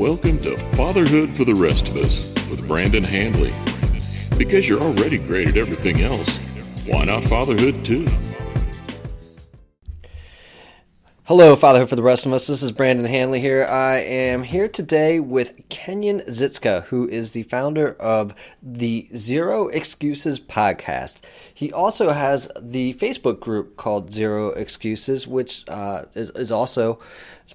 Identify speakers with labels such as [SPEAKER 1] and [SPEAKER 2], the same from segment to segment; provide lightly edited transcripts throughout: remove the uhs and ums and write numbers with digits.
[SPEAKER 1] Welcome to Fatherhood for the Rest of Us with Brandon Handley. Because you're already great at everything else, why not fatherhood too?
[SPEAKER 2] Hello, Fatherhood for the rest of us. This is Brandon Handley here. I am here today with Kenyon Zitzka, who is the founder of the Zero Excuses podcast. He also has the Facebook group called Zero Excuses, which is also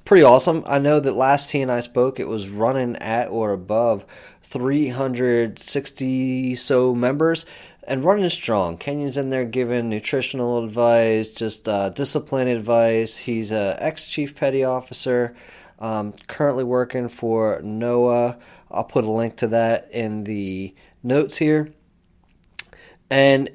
[SPEAKER 2] pretty awesome. I know that last he and I spoke, it was running at or above 360 so members. And running strong. Kenyon's in there giving nutritional advice, just discipline advice. He's a ex-chief petty officer, currently working for NOAA. I'll put a link to that in the notes here. And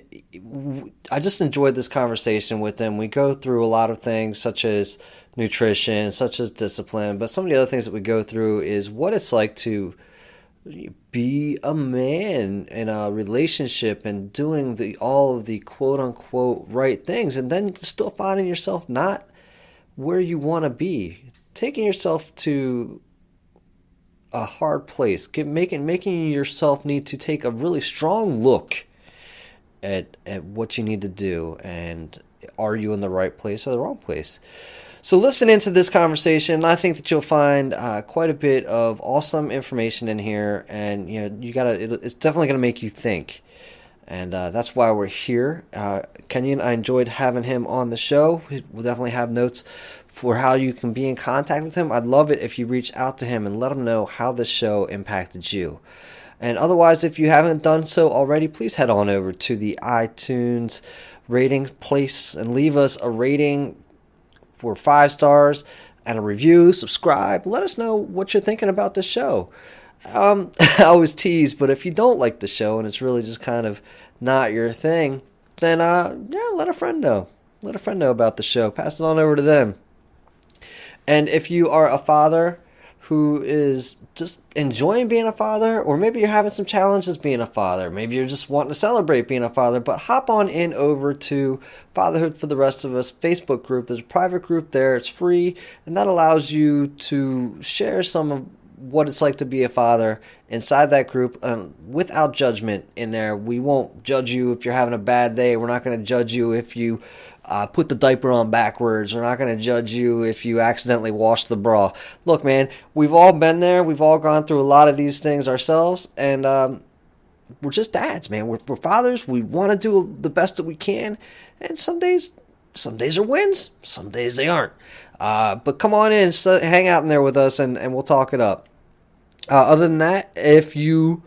[SPEAKER 2] I just enjoyed this conversation with him. We go through a lot of things such as nutrition, such as discipline. But some of the other things that we go through is what it's like to be a man in a relationship and doing all of the quote-unquote right things, and then still finding yourself not where you want to be, taking yourself to a hard place, making yourself need to take a really strong look at what you need to do, and are you in the right place or the wrong place? So listen into this conversation. I think that you'll find quite a bit of awesome information in here, and it's definitely going to make you think, and that's why we're here. Kenyon, I enjoyed having him on the show. We'll definitely have notes for how you can be in contact with him. I'd love it if you reach out to him and let him know how this show impacted you. And otherwise, if you haven't done so already, please head on over to the iTunes rating place and leave us a rating for 5 stars and a review. Subscribe. Let us know what you're thinking about the show. I always tease, but if you don't like the show and it's really just kind of not your thing, then let a friend know. Let a friend know about the show. Pass it on over to them. And if you are a father who is just enjoying being a father, or maybe you're having some challenges being a father, maybe you're just wanting to celebrate being a father, but hop on in over to Fatherhood for the Rest of Us Facebook group. There's a private group there. It's free, and that allows you to share some of what it's like to be a father inside that group without judgment in there. We won't judge you if you're having a bad day. We're not going to judge you if you put the diaper on backwards. We're not going to judge you if you accidentally wash the bra. Look, man, we've all been there. We've all gone through a lot of these things ourselves, and we're just dads, man. We're fathers. We want to do the best that we can, and some days are wins, some days they aren't. But come on in, hang out in there with us, and we'll talk it up. Other than that, if you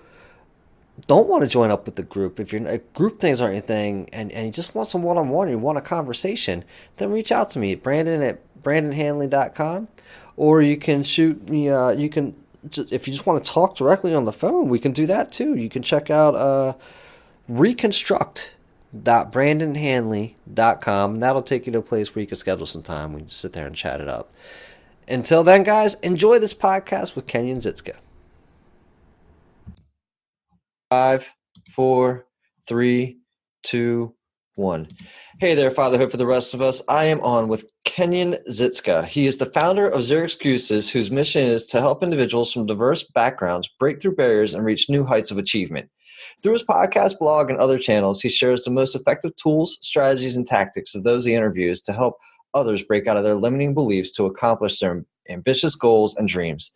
[SPEAKER 2] don't want to join up with the group, if group things aren't your thing, and you just want some one-on-one, you want a conversation, then reach out to me at brandon@brandonhandley.com, or you can shoot me, if you just want to talk directly on the phone, we can do that too. You can check out reconstruct.brandonhandley.com, and that'll take you to a place where you can schedule some time. We can just sit there and chat it up. Until then, guys, enjoy this podcast with Kenyon Zitzka. 5, 4, 3, 2, 1. Hey there, Fatherhood for the Rest of Us. I am on with Kenyon Zitzka. He is the founder of Zero Excuses, whose mission is to help individuals from diverse backgrounds break through barriers and reach new heights of achievement. Through his podcast, blog, and other channels, he shares the most effective tools, strategies, and tactics of those he interviews to help others break out of their limiting beliefs to accomplish their ambitious goals and dreams.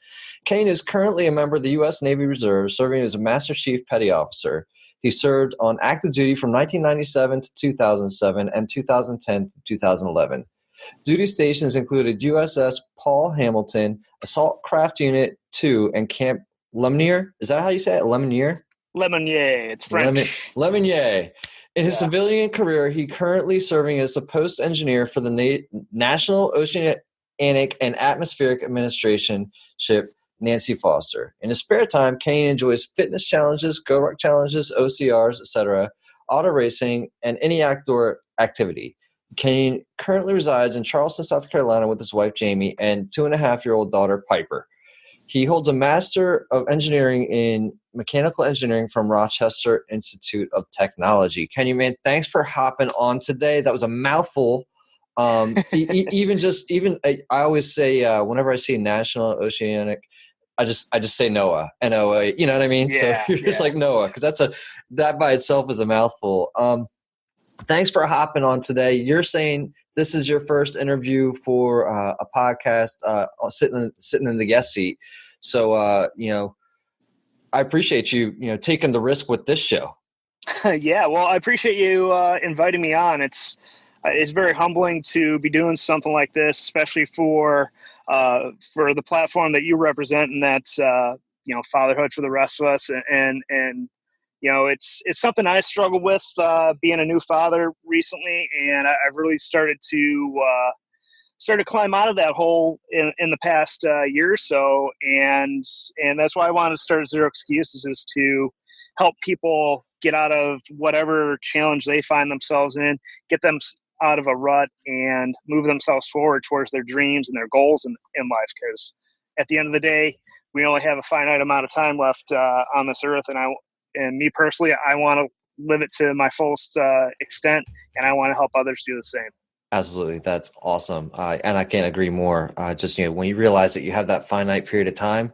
[SPEAKER 2] Kane is currently a member of the U.S. Navy Reserve, serving as a Master Chief Petty Officer. He served on active duty from 1997 to 2007 and 2010 to 2011. Duty stations included USS Paul Hamilton, Assault Craft Unit 2, and Camp Lemonnier. Is that how you say it? Lemonnier?
[SPEAKER 3] Lemonnier. It's French.
[SPEAKER 2] Lemonnier. In his civilian career, he currently serving as a post engineer for the National Oceanic and Atmospheric Administration ship Nancy Foster. In his spare time, Kane enjoys fitness challenges, go-ruck challenges, OCRs, etc., auto racing, and any outdoor activity. Kane currently resides in Charleston, South Carolina with his wife, Jamie, and 2.5-year-old daughter, Piper. He holds a Master of Engineering in Mechanical Engineering from Rochester Institute of Technology. Kenyon, man, thanks for hopping on today. That was a mouthful. I always say whenever I see National Oceanic I just say Noah, N-O-A, you know what I mean? So
[SPEAKER 3] Yeah,
[SPEAKER 2] you're just like Noah, because that by itself is a mouthful. Thanks for hopping on today. You're saying this is your first interview for a podcast, sitting in the guest seat. So I appreciate you taking the risk with this show.
[SPEAKER 3] Yeah. Well, I appreciate you inviting me on. It's very humbling to be doing something like this, especially for the platform that you represent, and that's fatherhood for the rest of us. And it's something I struggle with being a new father recently, and I've really started to climb out of that hole in the past year or so, and that's why I wanted to start Zero Excuses, is to help people get out of whatever challenge they find themselves in, get them out of a rut, and move themselves forward towards their dreams and their goals in life. Because at the end of the day, we only have a finite amount of time left on this earth, and me personally, I want to live it to my fullest extent, and I want to help others do the same.
[SPEAKER 2] Absolutely. That's awesome. And I can't agree more. Just, when you realize that you have that finite period of time,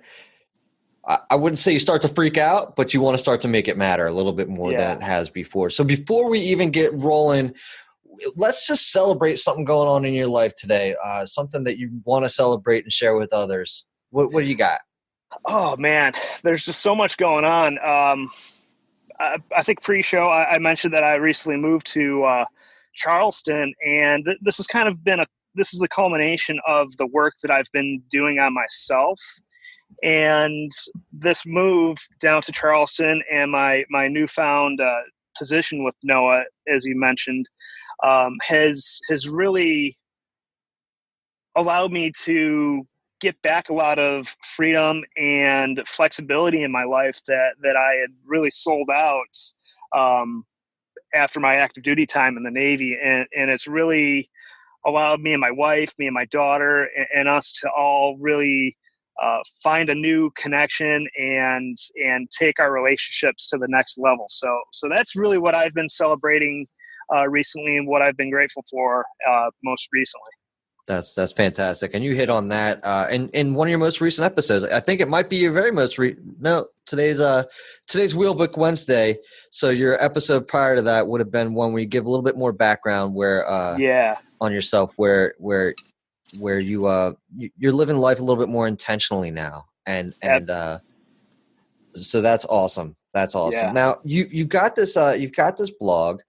[SPEAKER 2] I wouldn't say you start to freak out, but you want to start to make it matter a little bit more than it has before. So before we even get rolling, let's just celebrate something going on in your life today. Something that you want to celebrate and share with others. What do you got?
[SPEAKER 3] Oh man, there's just so much going on. I think pre-show I mentioned that I recently moved to Charleston, and this has kind of been this is the culmination of the work that I've been doing on myself. And this move down to Charleston and my newfound position with Noah, as you mentioned, has really allowed me to get back a lot of freedom and flexibility in my life that I had really sold out after my active duty time in the Navy. And it's really allowed me and my wife, me and my daughter, and us to all really find a new connection and take our relationships to the next level. So that's really what I've been celebrating recently, and what I've been grateful for most recently.
[SPEAKER 2] That's fantastic. And you hit on that in one of your most recent episodes. I think it might be your very most today's Wheelbook Wednesday. So your episode prior to that would have been one where you give a little bit more background on yourself, where you you're living life a little bit more intentionally now. And so that's awesome. That's awesome. Yeah. Now you've got this blog,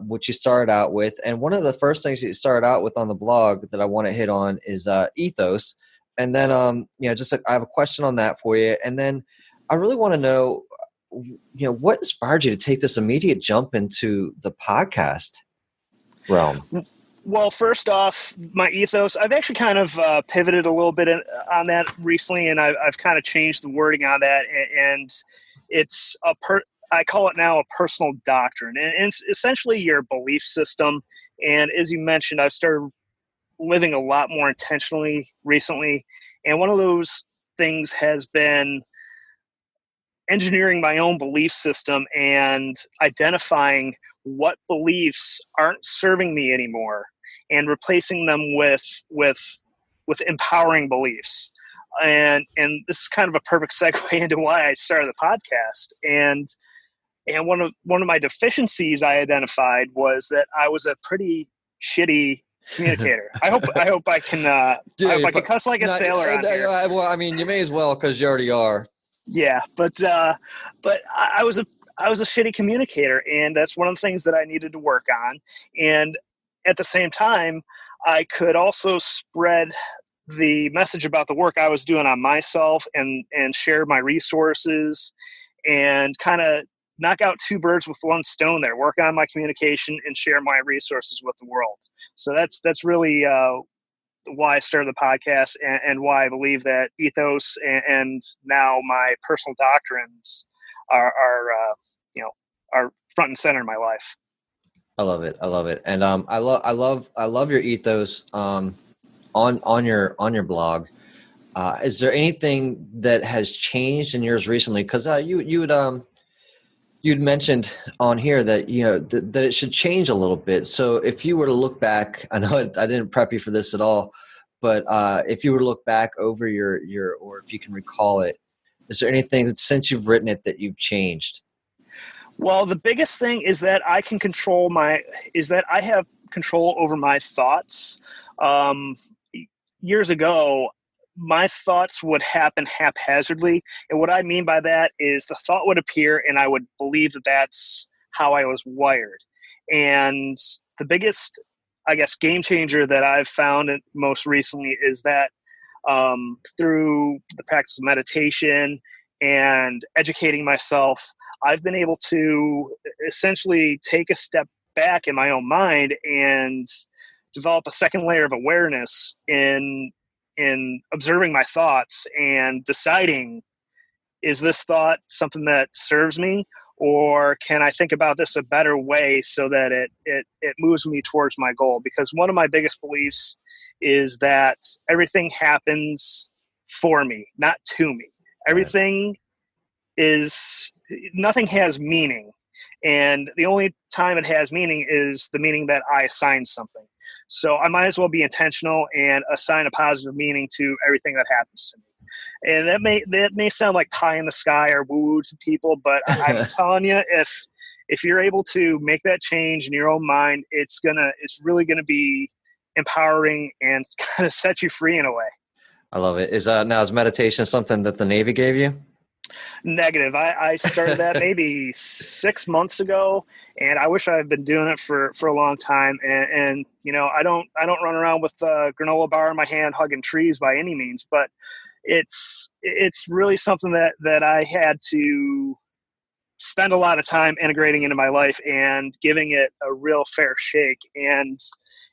[SPEAKER 2] which you started out with. And one of the first things you started out with on the blog that I want to hit on is ethos. And then, I have a question on that for you. And then I really want to know, what inspired you to take this immediate jump into the podcast realm?
[SPEAKER 3] Well, first off, my ethos, I've actually kind of pivoted a little bit on that recently, and I've kind of changed the wording on that. And it's I call it now a personal doctrine, and it's essentially your belief system. And as you mentioned, I've started living a lot more intentionally recently. And one of those things has been engineering my own belief system and identifying what beliefs aren't serving me anymore, and replacing them with empowering beliefs. And this is kind of a perfect segue into why I started the podcast. And one of my deficiencies I identified was that I was a pretty shitty communicator. I hope I can I can cuss like a sailor on here.
[SPEAKER 2] Well, I mean, you may as well, because you already are.
[SPEAKER 3] Yeah, but I was a shitty communicator, and that's one of the things that I needed to work on. And at the same time, I could also spread the message about the work I was doing on myself, and share my resources, and kind of knock out two birds with one stone there, work on my communication and share my resources with the world. So that's really why I started the podcast, and why I believe that ethos and now my personal doctrines are front and center in my life.
[SPEAKER 2] I love it. And I love your ethos on your blog. Is there anything that has changed in yours recently? Because you'd mentioned on here that that it should change a little bit. So if you were to look back, I know I didn't prep you for this at all, but if you were to look back over your, or if you can recall it, is there anything that since you've written it that you've changed?
[SPEAKER 3] Well, the biggest thing is that I have control over my thoughts. Um, Years ago, my thoughts would happen haphazardly. And what I mean by that is the thought would appear and I would believe that that's how I was wired. And the biggest, I guess, game changer that I've found most recently is that through the practice of meditation and educating myself, I've been able to essentially take a step back in my own mind and develop a second layer of awareness in observing my thoughts and deciding, is this thought something that serves me, or can I think about this a better way so that it moves me towards my goal? Because one of my biggest beliefs is that everything happens for me, not to me. Everything is, nothing has meaning. And the only time it has meaning is the meaning that I assign something. So I might as well be intentional and assign a positive meaning to everything that happens to me. And that may sound like pie in the sky or woo-woo to people, but I'm telling you, if you're able to make that change in your own mind, it's really gonna be empowering and kind of set you free in a way.
[SPEAKER 2] I love it. Is meditation something that the Navy gave you?
[SPEAKER 3] Negative. I started that maybe 6 months ago, and I wish I had been doing it for a long time. And you know, I don't run around with a granola bar in my hand hugging trees by any means, but it's really something that I had to spend a lot of time integrating into my life and giving it a real fair shake. And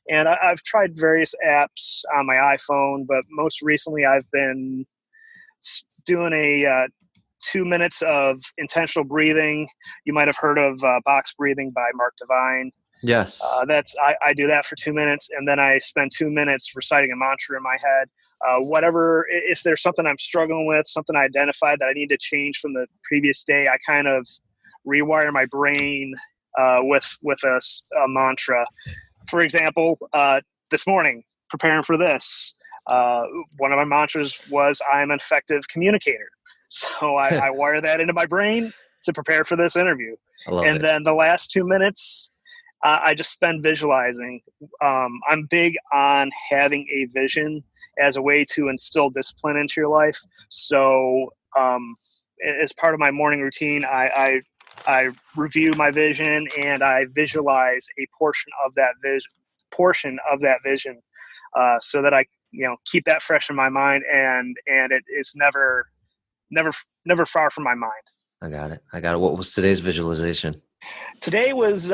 [SPEAKER 3] I've tried various apps on my iPhone, but most recently I've been doing a 2 minutes of intentional breathing. You might have heard of box breathing by Mark Divine.
[SPEAKER 2] Yes.
[SPEAKER 3] I do that for 2 minutes, and then I spend 2 minutes reciting a mantra in my head. Whatever, if there's something I'm struggling with, something I identified that I need to change from the previous day, I kind of rewire my brain with a mantra. For example, this morning, preparing for this, one of my mantras was, I'm an effective communicator. So I wire that into my brain to prepare for this interview. And then the last 2 minutes, I just spend visualizing. I'm big on having a vision as a way to instill discipline into your life. So as part of my morning routine, I review my vision and I visualize a portion of that vision, so that I keep that fresh in my mind, and it is never far from my mind.
[SPEAKER 2] I got it. What was today's visualization?
[SPEAKER 3] Today was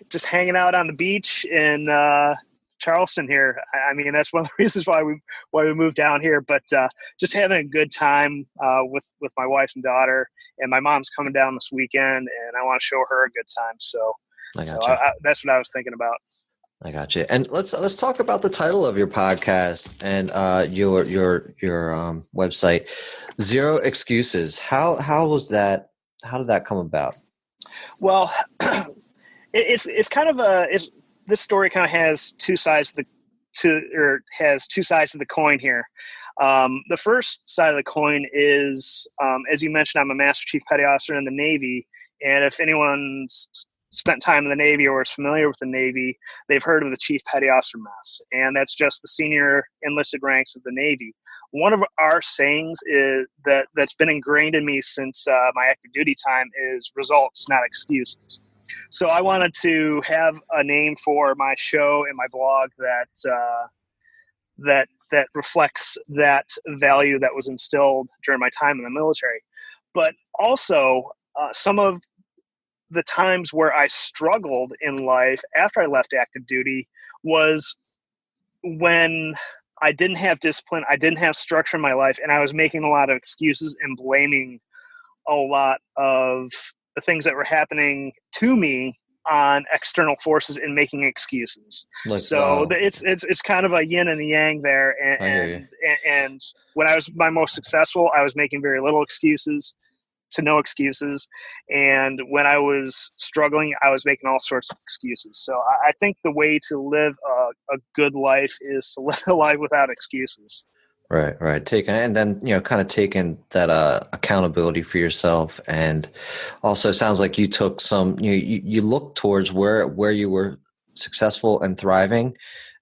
[SPEAKER 3] just hanging out on the beach in Charleston here. I mean, that's one of the reasons why we moved down here, but just having a good time with my wife and daughter, and my mom's coming down this weekend, and I want to show her a good time. So that's what I was thinking about.
[SPEAKER 2] I got you. And let's talk about the title of your podcast and your website, Zero Xcuses. How was that? How did that come about?
[SPEAKER 3] Well, it's kind of this story kind of has two sides of the coin here. The first side of the coin is, as you mentioned, I'm a Master Chief Petty Officer in the Navy, and if anyone's spent time in the Navy or is familiar with the Navy, they've heard of the Chief Petty Officer mess, and that's just the senior enlisted ranks of the Navy. One of our sayings is that's been ingrained in me since my active duty time is results, not excuses. So I wanted to have a name for my show and my blog that reflects that value that was instilled during my time in the military. But also some of the times where I struggled in life after I left active duty was when I didn't have discipline, I didn't have structure in my life, and I was making a lot of excuses and blaming a lot of the things that were happening to me on external forces and making excuses. It's kind of a yin and a yang there. And when I was my most successful, I was making very little excuses. to no excuses. And when I was struggling, I was making all sorts of excuses. So I think the way to live a good life is to live a life without excuses.
[SPEAKER 2] Right, right. And then, kind of taking that accountability for yourself. And also sounds like you took some, you looked towards where you were successful and thriving,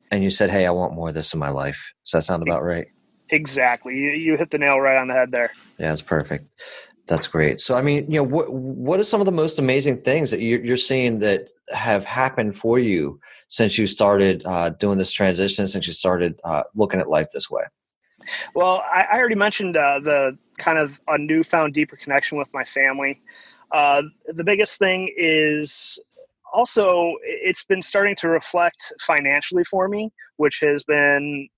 [SPEAKER 2] and you said, hey, I want more of this in my life. Does that sound about right?
[SPEAKER 3] Exactly. You hit the nail right on the head there.
[SPEAKER 2] Yeah, that's perfect. That's great. So, I mean, what are some of the most amazing things that you're seeing that have happened for you since you started doing this transition, since you started looking at life this way?
[SPEAKER 3] Well, I already mentioned the kind of a newfound deeper connection with my family. The biggest thing is also it's been starting to reflect financially for me, which has been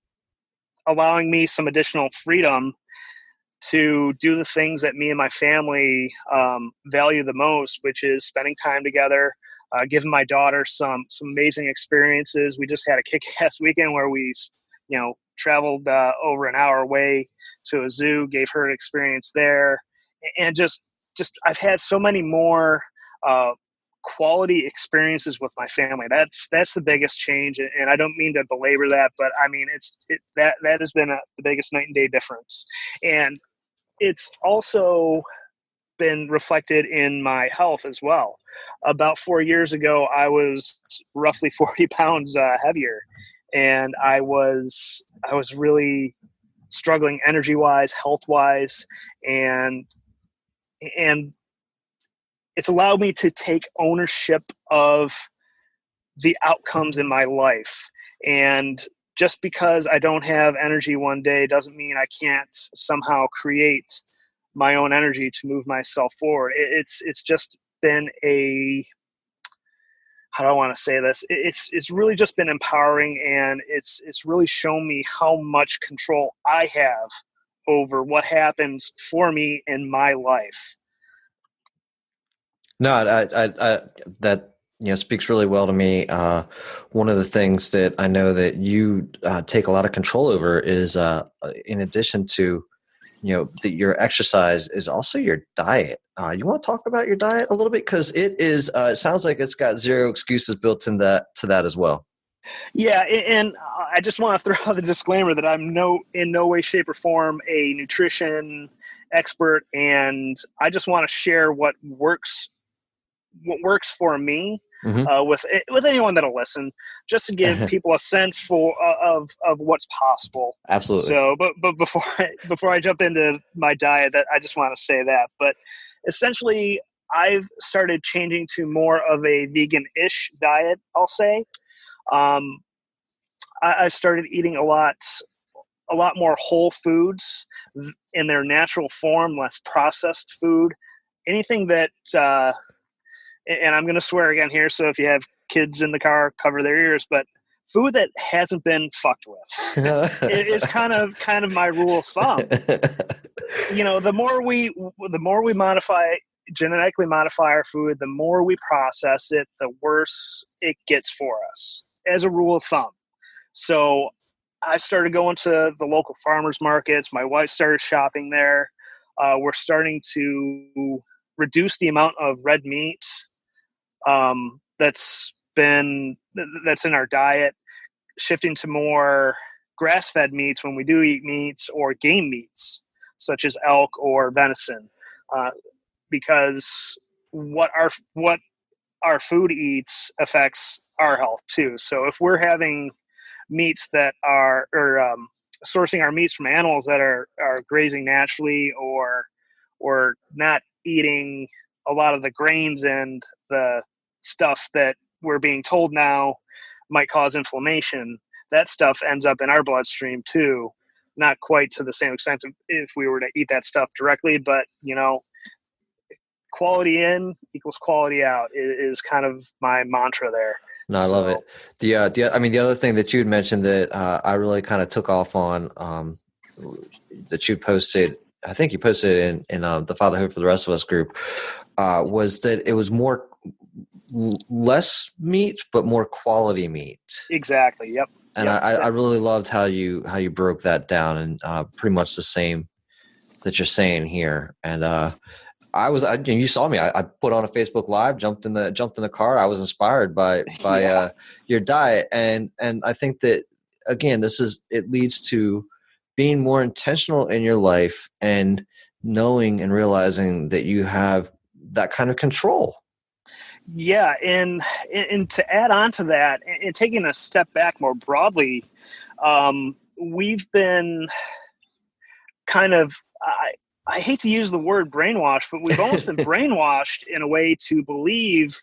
[SPEAKER 3] allowing me some additional freedom to do the things that me and my family value the most, which is spending time together, giving my daughter some amazing experiences. We just had a kick-ass weekend where we, traveled over an hour away to a zoo, gave her an experience there, and just I've had so many more quality experiences with my family. That's the biggest change, and I don't mean to belabor that, but I mean that has been the biggest night and day difference. And it's also been reflected in my health as well. About 4 years ago, I was roughly 40 pounds heavier, and I was really struggling energy wise, health wise, and it's allowed me to take ownership of the outcomes in my life. And just because I don't have energy one day doesn't mean I can't somehow create my own energy to move myself forward. It's just been how do I want to say this? It's really just been empowering, and it's really shown me how much control I have over what happens for me in my life.
[SPEAKER 2] No, I that speaks really well to me. One of the things that I know that you take a lot of control over is, in addition to your exercise, is also your diet. You want to talk about your diet a little bit, because it sounds like it's got zero excuses built in to that as well.
[SPEAKER 3] Yeah, and I just want to throw out the disclaimer that I'm in no way, shape, or form a nutrition expert, and I just want to share what works for me with anyone that'll listen, just to give people a sense of what's possible.
[SPEAKER 2] Absolutely.
[SPEAKER 3] So, but before I jump into my diet, that I just want to say that. But essentially, I've started changing to more of a vegan-ish diet, I'll say. I started eating a lot more whole foods in their natural form, less processed food, anything that. And I'm going to swear again here, so if you have kids in the car, cover their ears. But food that hasn't been fucked with is kind of my rule of thumb. The more we genetically modify our food, the more we process it, the worse it gets for us, as a rule of thumb. So I started going to the local farmers markets. My wife started shopping there. We're starting to reduce the amount of red meat that's in our diet, shifting to more grass-fed meats when we do eat meats, or game meats such as elk or venison, because what our food eats affects our health too. So if we're having meats that are sourcing our meats from animals that are grazing naturally, or not eating a lot of the grains and the stuff that we're being told now might cause inflammation, that stuff ends up in our bloodstream too. Not quite to the same extent if we were to eat that stuff directly, but quality in equals quality out is kind of my mantra there.
[SPEAKER 2] No, I love it. The other thing that you had mentioned that I really kind of took off on, that you posted, I think you posted in the Fatherhood for the Rest of Us group, was that it was less meat, but more quality meat.
[SPEAKER 3] Exactly. Yep.
[SPEAKER 2] And
[SPEAKER 3] yep.
[SPEAKER 2] I really loved how you broke that down, and pretty much the same that you're saying here. And you saw me. I put on a Facebook Live, jumped in the car. I was inspired by your diet, and I think that again, it leads to being more intentional in your life and knowing and realizing that you have that kind of control.
[SPEAKER 3] Yeah, and to add on to that, and taking a step back more broadly, we've been kind of, I hate to use the word brainwashed, but we've almost been brainwashed in a way to believe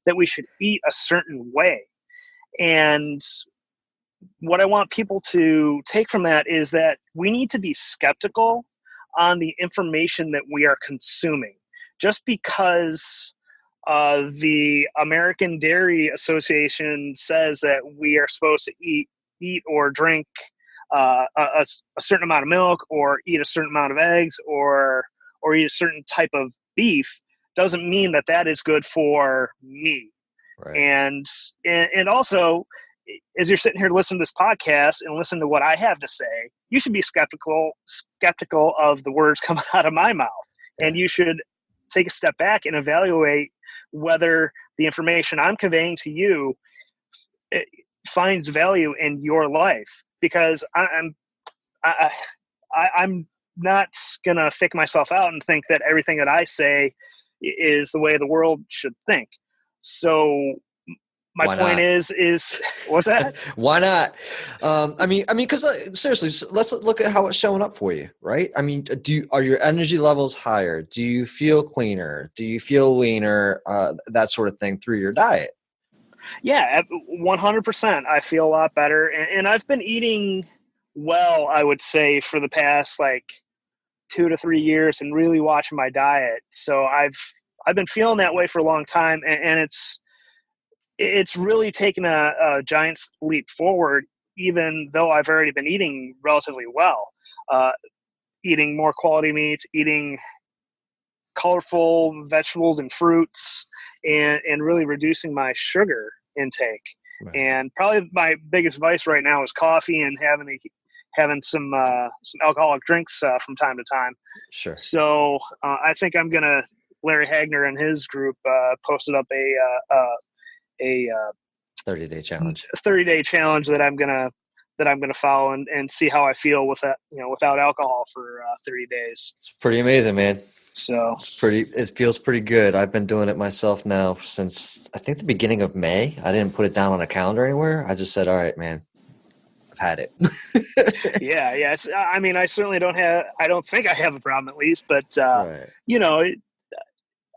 [SPEAKER 3] that we should eat a certain way. And what I want people to take from that is that we need to be skeptical on the information that we are consuming. Just because the American Dairy Association says that we are supposed to eat or drink a certain amount of milk, or eat a certain amount of eggs, or eat a certain type of beef, doesn't mean that that is good for me.
[SPEAKER 2] Right.
[SPEAKER 3] And also, as you're sitting here listening to this podcast and listen to what I have to say, you should be skeptical of the words coming out of my mouth. And you should take a step back and evaluate whether the information I'm conveying to you finds value in your life. Because I'm not gonna fake myself out and think that everything that I say is the way the world should think. So my point is what's that?
[SPEAKER 2] Why not? I mean, because seriously, let's look at how it's showing up for you, right? I mean, are your energy levels higher? Do you feel cleaner? Do you feel leaner? That sort of thing through your diet.
[SPEAKER 3] Yeah, 100%. I feel a lot better, and I've been eating well, I would say, for the past like 2 to 3 years, and really watching my diet. So I've been feeling that way for a long time, and it's really taken a giant leap forward, even though I've already been eating relatively well, eating more quality meats, eating colorful vegetables and fruits, and really reducing my sugar intake. Right. And probably my biggest vice right now is coffee and having some alcoholic drinks from time to time.
[SPEAKER 2] Sure.
[SPEAKER 3] So I think I'm gonna, Larry Hagner and his group posted up a
[SPEAKER 2] 30-day challenge.
[SPEAKER 3] 30-day challenge that I'm gonna follow and see how I feel with that, without alcohol for 30 days.
[SPEAKER 2] It's pretty amazing, man.
[SPEAKER 3] So
[SPEAKER 2] it feels pretty good. I've been doing it myself now since I think the beginning of May. I didn't put it down on a calendar anywhere. I just said, all right, man, I've had it.
[SPEAKER 3] yeah. I mean, I certainly don't think I have a problem, at least, but
[SPEAKER 2] right.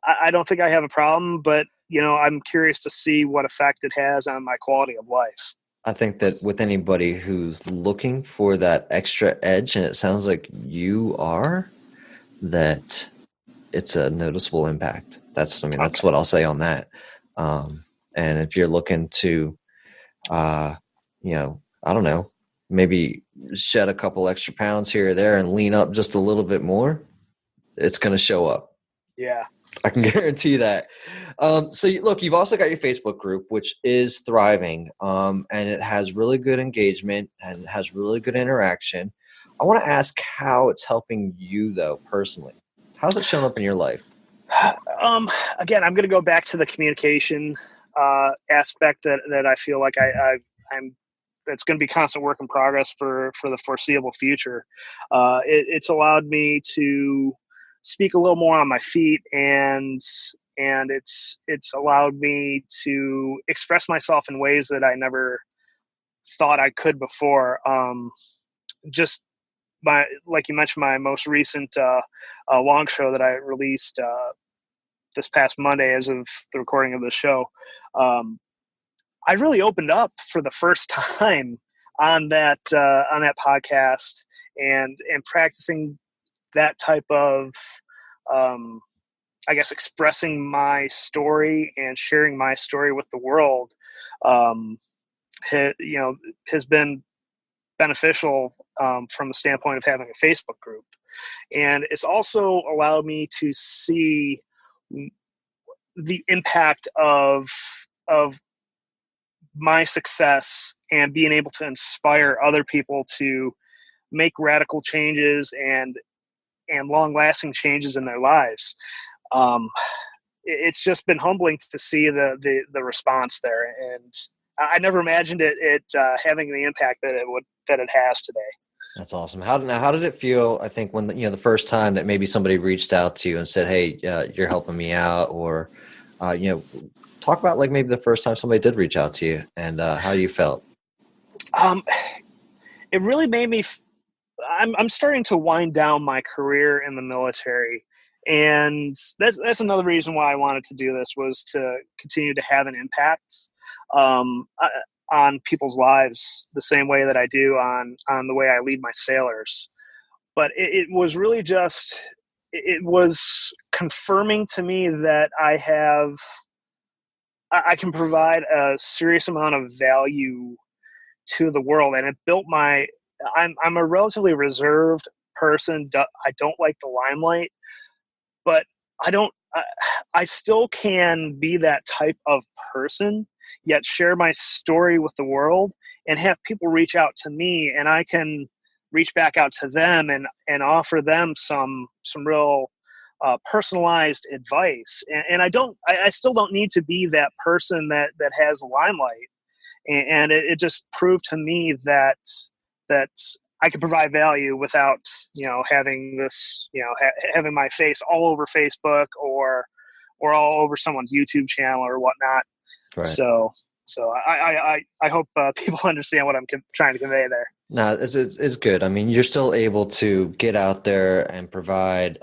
[SPEAKER 3] I don't think I have a problem, but I'm curious to see what effect it has on my quality of life.
[SPEAKER 2] I think that with anybody who's looking for that extra edge, and it sounds like you are, that it's a noticeable impact. That's what I'll say on that. And if you're looking to, I don't know, maybe shed a couple extra pounds here or there and lean up just a little bit more, it's going to show up.
[SPEAKER 3] Yeah.
[SPEAKER 2] I can guarantee that. So look, you've also got your Facebook group, which is thriving, and it has really good engagement and has really good interaction. I want to ask how it's helping you, though, personally. How's it shown up in your life?
[SPEAKER 3] Again, I'm going to go back to the communication aspect that I feel like I'm. It's going to be constant work in progress for the foreseeable future. It's allowed me to speak a little more on my feet, and it's allowed me to express myself in ways that I never thought I could before. Just like you mentioned, my most recent long show that I released this past Monday, as of the recording of the show, I really opened up for the first time on that podcast, and practicing that type of, I guess, expressing my story and sharing my story with the world, has been beneficial from the standpoint of having a Facebook group. And it's also allowed me to see the impact of my success and being able to inspire other people to make radical changes and long-lasting changes in their lives. um, it's just been humbling to see the response there. And I never imagined it having the impact that it has today.
[SPEAKER 2] That's awesome. How did it feel? I think when the first time that maybe somebody reached out to you and said, "Hey, you're helping me out," or talk about like maybe the first time somebody did reach out to you and how you felt.
[SPEAKER 3] It really made me. I'm starting to wind down my career in the military, and that's another reason why I wanted to do this, was to continue to have an impact on people's lives the same way that I do on the way I lead my sailors. But it was really just, it was confirming to me that I can provide a serious amount of value to the world, and it built my. I'm a relatively reserved person. I don't like the limelight, but I still can be that type of person, yet share my story with the world and have people reach out to me, and I can reach back out to them and offer them some real personalized advice. And I still don't need to be that person that has the limelight. And it just proved to me that I could provide value without having this having my face all over Facebook or all over someone's YouTube channel or whatnot.
[SPEAKER 2] Right.
[SPEAKER 3] So I hope people understand what I'm trying to convey there.
[SPEAKER 2] No, it's good. I mean, you're still able to get out there and provide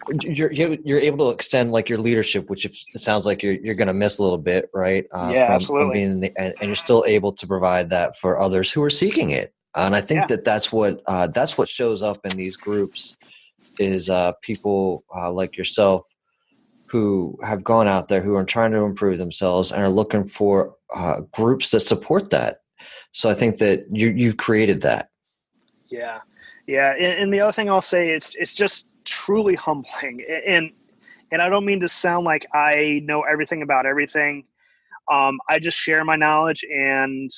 [SPEAKER 2] you're able to extend like your leadership, which it sounds like you're going to miss a little bit, right?
[SPEAKER 3] Yeah, absolutely.
[SPEAKER 2] From being and you're still able to provide that for others who are seeking it. And I think that's what shows up in these groups is people like yourself who have gone out there, who are trying to improve themselves and are looking for groups that support that. So I think that you've created that.
[SPEAKER 3] Yeah. Yeah. And the other thing I'll say, it's just truly humbling. And I don't mean to sound like I know everything about everything. I just share my knowledge, and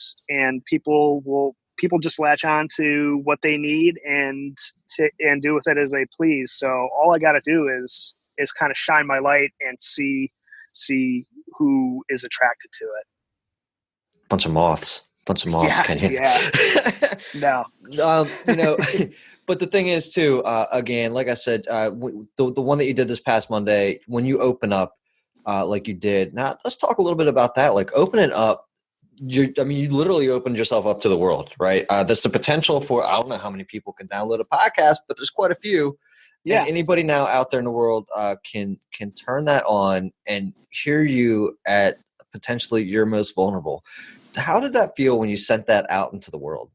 [SPEAKER 3] people just latch on to what they need and do with it as they please. So all I got to do is kind of shine my light and see who is attracted to it.
[SPEAKER 2] Bunch of moths, Kenyon.
[SPEAKER 3] Yeah. No.
[SPEAKER 2] But the thing is too, again, like I said, the one that you did this past Monday, when you open up, like you did. Now let's talk a little bit about that. Like opening up, you literally opened yourself up to the world, right? There's the potential for, I don't know how many people can download a podcast, but there's quite a few. Yeah. And anybody now out there in the world can turn that on and hear you at potentially your most vulnerable. How did that feel when you sent that out into the world?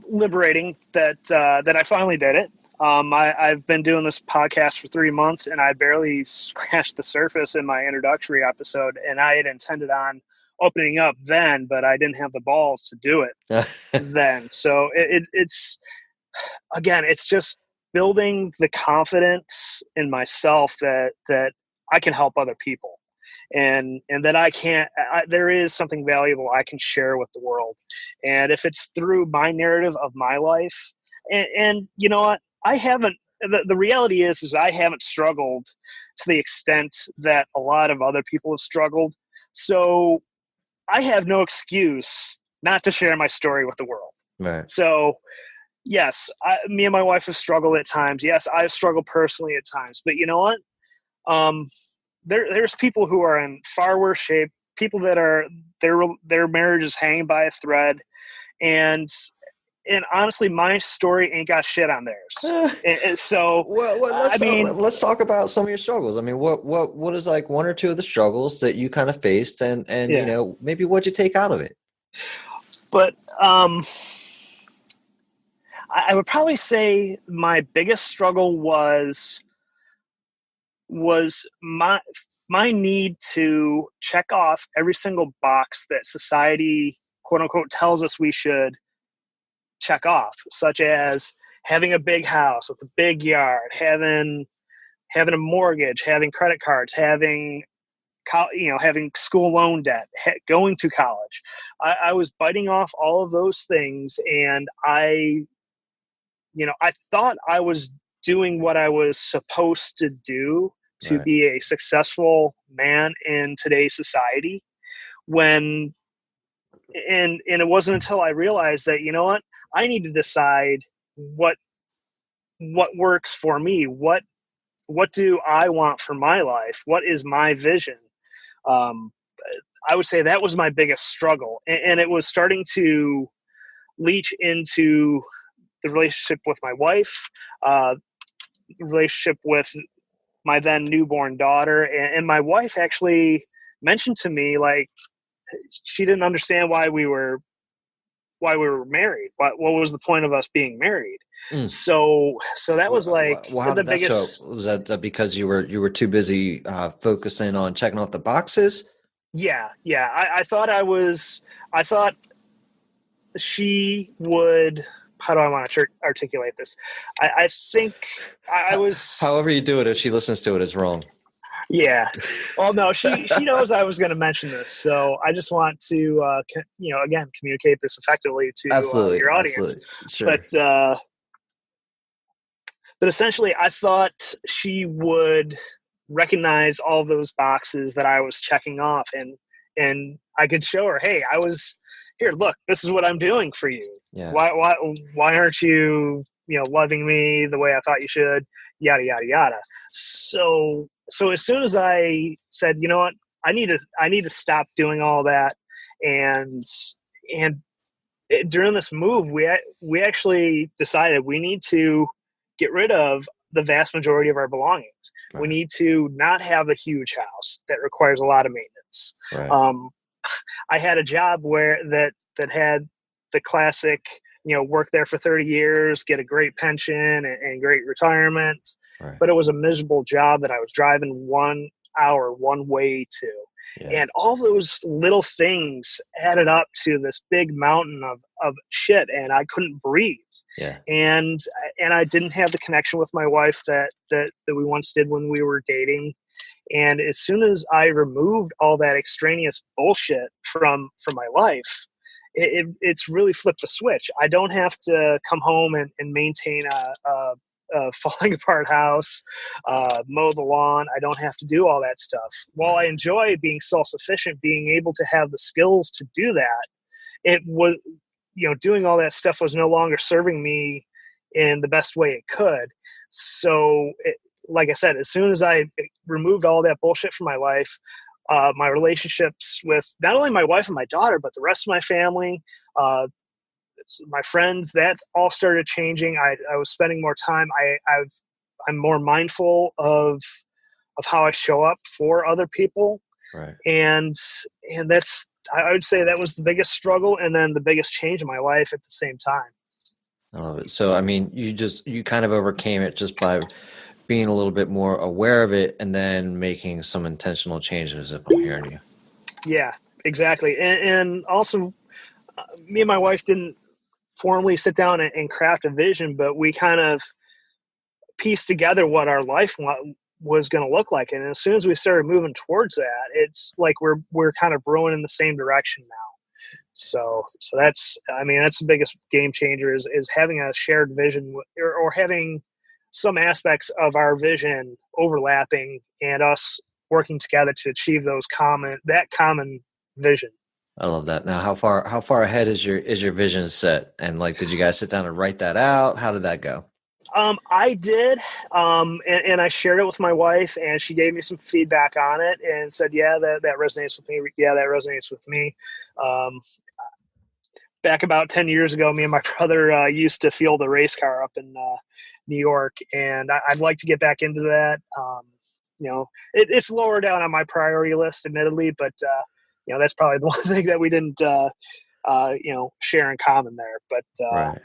[SPEAKER 3] Liberating that I finally did it. I've been doing this podcast for 3 months, and I barely scratched the surface in my introductory episode, and I had intended on opening up then, but I didn't have the balls to do it then. So it's again, it's just building the confidence in myself that I can help other people. And that there is something valuable I can share with the world. And if it's through my narrative of my life, and you know what, the reality is I haven't struggled to the extent that a lot of other people have struggled. So I have no excuse not to share my story with the world.
[SPEAKER 2] Right.
[SPEAKER 3] So yes, me and my wife have struggled at times. Yes, I've struggled personally at times, but you know what? There's people who are in far worse shape, people that are their marriage is hanging by a thread, and honestly, my story ain't got shit on theirs. And so,
[SPEAKER 2] let's talk about some of your struggles. I mean, what is like one or two of the struggles that you kind of faced, and maybe what'd you take out of it?
[SPEAKER 3] But I would probably say my biggest struggle was my need to check off every single box that society, quote unquote, tells us we should check off, such as having a big house with a big yard, having a mortgage, having credit cards, having school loan debt, going to college. I was biting off all of those things, and I thought I was doing what I was supposed to do to
[SPEAKER 2] Right.
[SPEAKER 3] be a successful man in today's society. When and it wasn't until I realized that, you know what, I need to decide what works for me. What do I want for my life? What is my vision? Um, I would say that was my biggest struggle, and it was starting to leach into the relationship with my wife, relationship with my then newborn daughter, and my wife actually mentioned to me, like, she didn't understand why we were married. What was the point of us being married?
[SPEAKER 2] Mm.
[SPEAKER 3] So that was like
[SPEAKER 2] Well, how
[SPEAKER 3] the
[SPEAKER 2] did that show?
[SPEAKER 3] biggest.
[SPEAKER 2] Was that because you were too busy focusing on checking off the boxes?
[SPEAKER 3] Yeah. I thought she would. How do I want to articulate this? I think I was.
[SPEAKER 2] However you do it, if she listens to it, it's wrong.
[SPEAKER 3] Yeah. Well, no, she knows I was going to mention this, so I just want to, again, communicate this effectively to
[SPEAKER 2] Absolutely,
[SPEAKER 3] your audience.
[SPEAKER 2] absolutely, sure.
[SPEAKER 3] But essentially, I thought she would recognize all those boxes that I was checking off, and I could show her, hey, I was here. Look, this is what I'm doing for you.
[SPEAKER 2] Yeah.
[SPEAKER 3] Why aren't you, loving me the way I thought you should? Yada yada yada. So as soon as I said, you know what, I need to stop doing all that, and during this move, we actually decided we need to get rid of the vast majority of our belongings.
[SPEAKER 2] Right.
[SPEAKER 3] We need to not have a huge house that requires a lot of maintenance.
[SPEAKER 2] Right.
[SPEAKER 3] I had a job that had the classic, work there for 30 years, get a great pension and great retirement.
[SPEAKER 2] Right.
[SPEAKER 3] But it was a miserable job that I was driving 1 hour one way to.
[SPEAKER 2] Yeah.
[SPEAKER 3] And all those little things added up to this big mountain of shit, and I couldn't breathe.
[SPEAKER 2] Yeah.
[SPEAKER 3] And I didn't have the connection with my wife that we once did when we were dating. And as soon as I removed all that extraneous bullshit from my life, it's really flipped the switch. I don't have to come home and maintain a falling apart house, mow the lawn. I don't have to do all that stuff. While I enjoy being self-sufficient, being able to have the skills to do that, it was, doing all that stuff was no longer serving me in the best way it could. So, like I said, as soon as I removed all that bullshit from my life, my relationships with not only my wife and my daughter, but the rest of my family, my friends, that all started changing. I was spending more time. I'm more mindful of how I show up for other people.
[SPEAKER 2] Right.
[SPEAKER 3] And that's, I would say that was the biggest struggle, and then the biggest change in my life at the same time.
[SPEAKER 2] I love it. So, I mean, you kind of overcame it just by being a little bit more aware of it and then making some intentional changes, if I'm hearing you.
[SPEAKER 3] Yeah, exactly. And also, me and my wife didn't formally sit down and craft a vision, but we kind of pieced together what our life was going to look like. And as soon as we started moving towards that, it's like we're kind of rowing in the same direction now. So that's the biggest game changer is having a shared vision, or having some aspects of our vision overlapping and us working together to achieve that common vision.
[SPEAKER 2] I love that. Now, how far ahead is your vision set? And like, did you guys sit down and write that out? How did that go?
[SPEAKER 3] I did, and I shared it with my wife, and she gave me some feedback on it and said, yeah, that resonates with me. Yeah, that resonates with me. Back about 10 years ago, me and my brother used to field a race car up in New York, and I'd like to get back into that. It's lower down on my priority list, admittedly, but that's probably the one thing that we didn't share in common there. But
[SPEAKER 2] Right.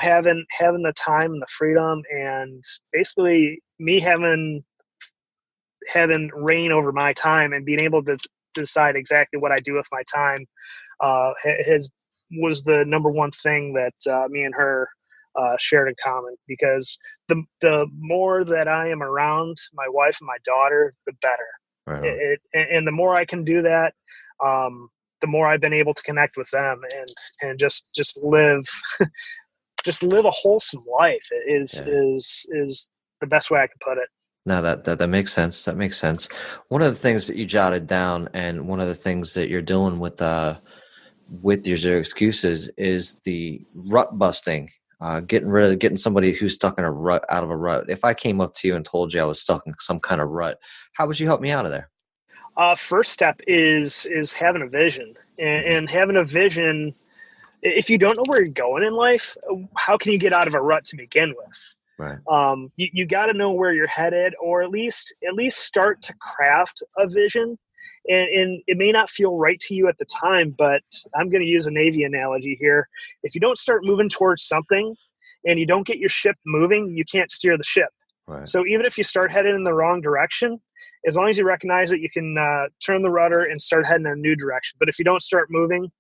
[SPEAKER 3] Having the time and the freedom, and basically me having reign over my time and being able to decide exactly what I do with my time was the number one thing that me and her shared in common, because the more that I am around my wife and my daughter, the better.
[SPEAKER 2] Right.
[SPEAKER 3] And the more I can do that, the more I've been able to connect with them and just live just live a wholesome life is
[SPEAKER 2] Yeah.
[SPEAKER 3] is the best way I can put it.
[SPEAKER 2] No, that makes sense. That makes sense. One of the things that you jotted down, and one of the things that you're doing with your zero excuses, is the rut busting. Getting somebody who's stuck in a rut out of a rut. If I came up to you and told you I was stuck in some kind of rut, how would you help me out of there?
[SPEAKER 3] First step is having a vision, and having a vision. If you don't know where you're going in life, how can you get out of a rut to begin with?
[SPEAKER 2] Right.
[SPEAKER 3] You got to know where you're headed, or at least start to craft a vision. And it may not feel right to you at the time, but I'm going to use a Navy analogy here. If you don't start moving towards something and you don't get your ship moving, you can't steer the ship.
[SPEAKER 2] Right.
[SPEAKER 3] So even if you start heading in the wrong direction, as long as you recognize it, you can turn the rudder and start heading in a new direction. But if you don't start moving,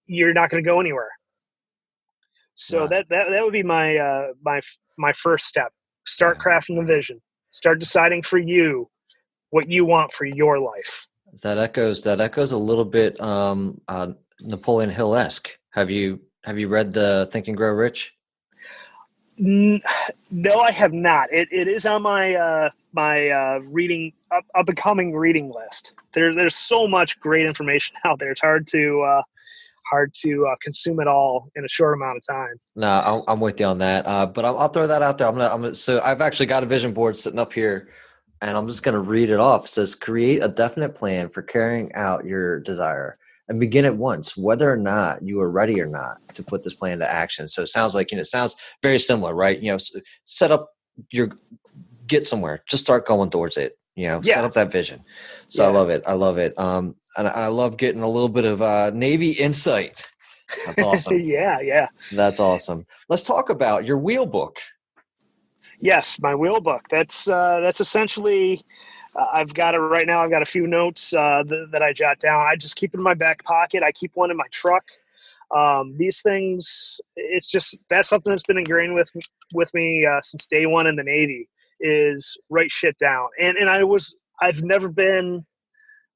[SPEAKER 3] you're not going to go anywhere. So that would be my my first step. Start crafting the vision. Start deciding for you what you want for your life.
[SPEAKER 2] That echoes a little bit Napoleon Hill-esque. Have you read the Think and Grow Rich?
[SPEAKER 3] No, I have not. It is on my my reading up and coming reading list. There's so much great information out there. It's hard to consume it all in a short amount of time.
[SPEAKER 2] No, I'm with you on that. But I'll throw that out there. So I've actually got a vision board sitting up here, and I'm just going to read it off. It says, create a definite plan for carrying out your desire and begin at once, whether or not you are ready or not to put this plan into action. So it sounds like, it sounds very similar, right? Set up get somewhere, just start going towards it, set up that vision. So yeah. I love it. And I love getting a little bit of Navy insight. That's awesome.
[SPEAKER 3] Yeah.
[SPEAKER 2] That's awesome. Let's talk about your wheel book.
[SPEAKER 3] Yes, my wheel book. That's essentially, I've got it right now. I've got a few notes that I jot down. I just keep it in my back pocket. I keep one in my truck. These things, that's something that's been ingrained with me since day one in the Navy, is write shit down. And I've never been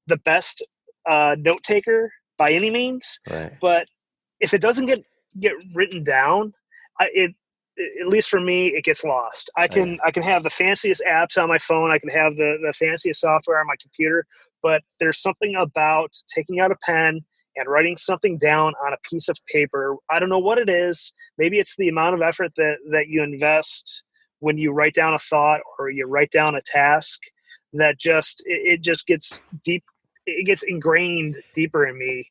[SPEAKER 3] the best note taker by any means,
[SPEAKER 2] right.
[SPEAKER 3] But if it doesn't get written down, at least for me, it gets lost. I can have the fanciest apps on my phone. I can have the fanciest software on my computer, but there's something about taking out a pen and writing something down on a piece of paper. I don't know what it is. Maybe it's the amount of effort that you invest when you write down a thought or you write down a task, that it just gets deep. It gets ingrained deeper in me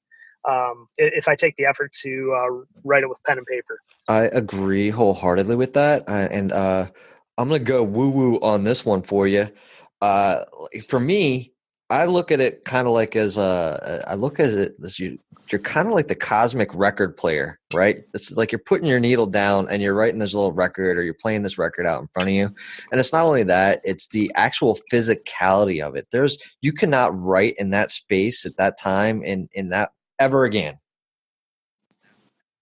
[SPEAKER 3] if I take the effort to write it with pen and paper.
[SPEAKER 2] I agree wholeheartedly with that. And I'm going to go woo-woo on this one for you. For me, I look at it kind of like you're kind of like the cosmic record player, right? It's like you're putting your needle down and you're writing this little record, or you're playing this record out in front of you. And it's not only that, it's the actual physicality of it. You cannot write in that space at that time in that ever again.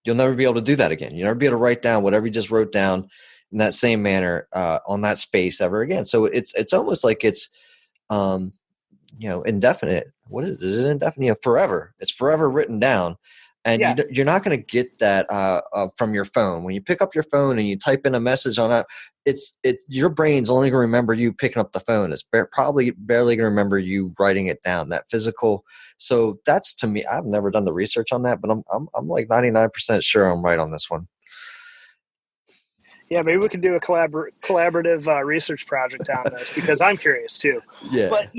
[SPEAKER 2] You'll never be able to do that again. You'll never be able to write down whatever you just wrote down in that same manner on that space ever again. So it's almost like it's indefinite. What is it? Is it indefinite? Forever. It's forever written down, and you're not going to get that from your phone. When you pick up your phone and you type in a message on it, your brain's only going to remember you picking up the phone. It's probably barely going to remember you writing it down. That physical. So that's, to me, I've never done the research on that, but I'm like 99% sure I'm right on this one.
[SPEAKER 3] Yeah, maybe we can do a collaborative research project on this, because I'm curious too.
[SPEAKER 2] Yeah.
[SPEAKER 3] But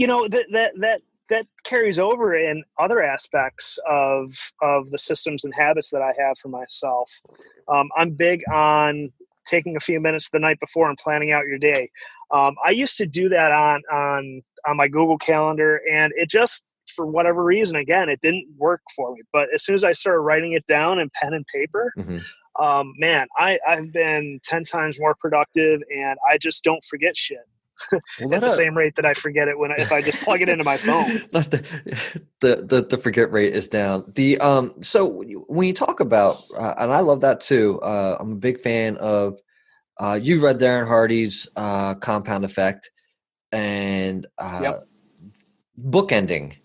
[SPEAKER 3] that carries over in other aspects of the systems and habits that I have for myself. I'm big on taking a few minutes the night before and planning out your day. I used to do that on my Google Calendar, and it just, for whatever reason, again, it didn't work for me. But as soon as I started writing it down in pen and paper, man, I've been 10 times more productive, and I just don't forget shit at the same rate that I forget it if I just plug it into my phone.
[SPEAKER 2] The forget rate is down. So when you talk about, and I love that too. I'm a big fan of. You read Darren Hardy's Compound Effect, and bookending.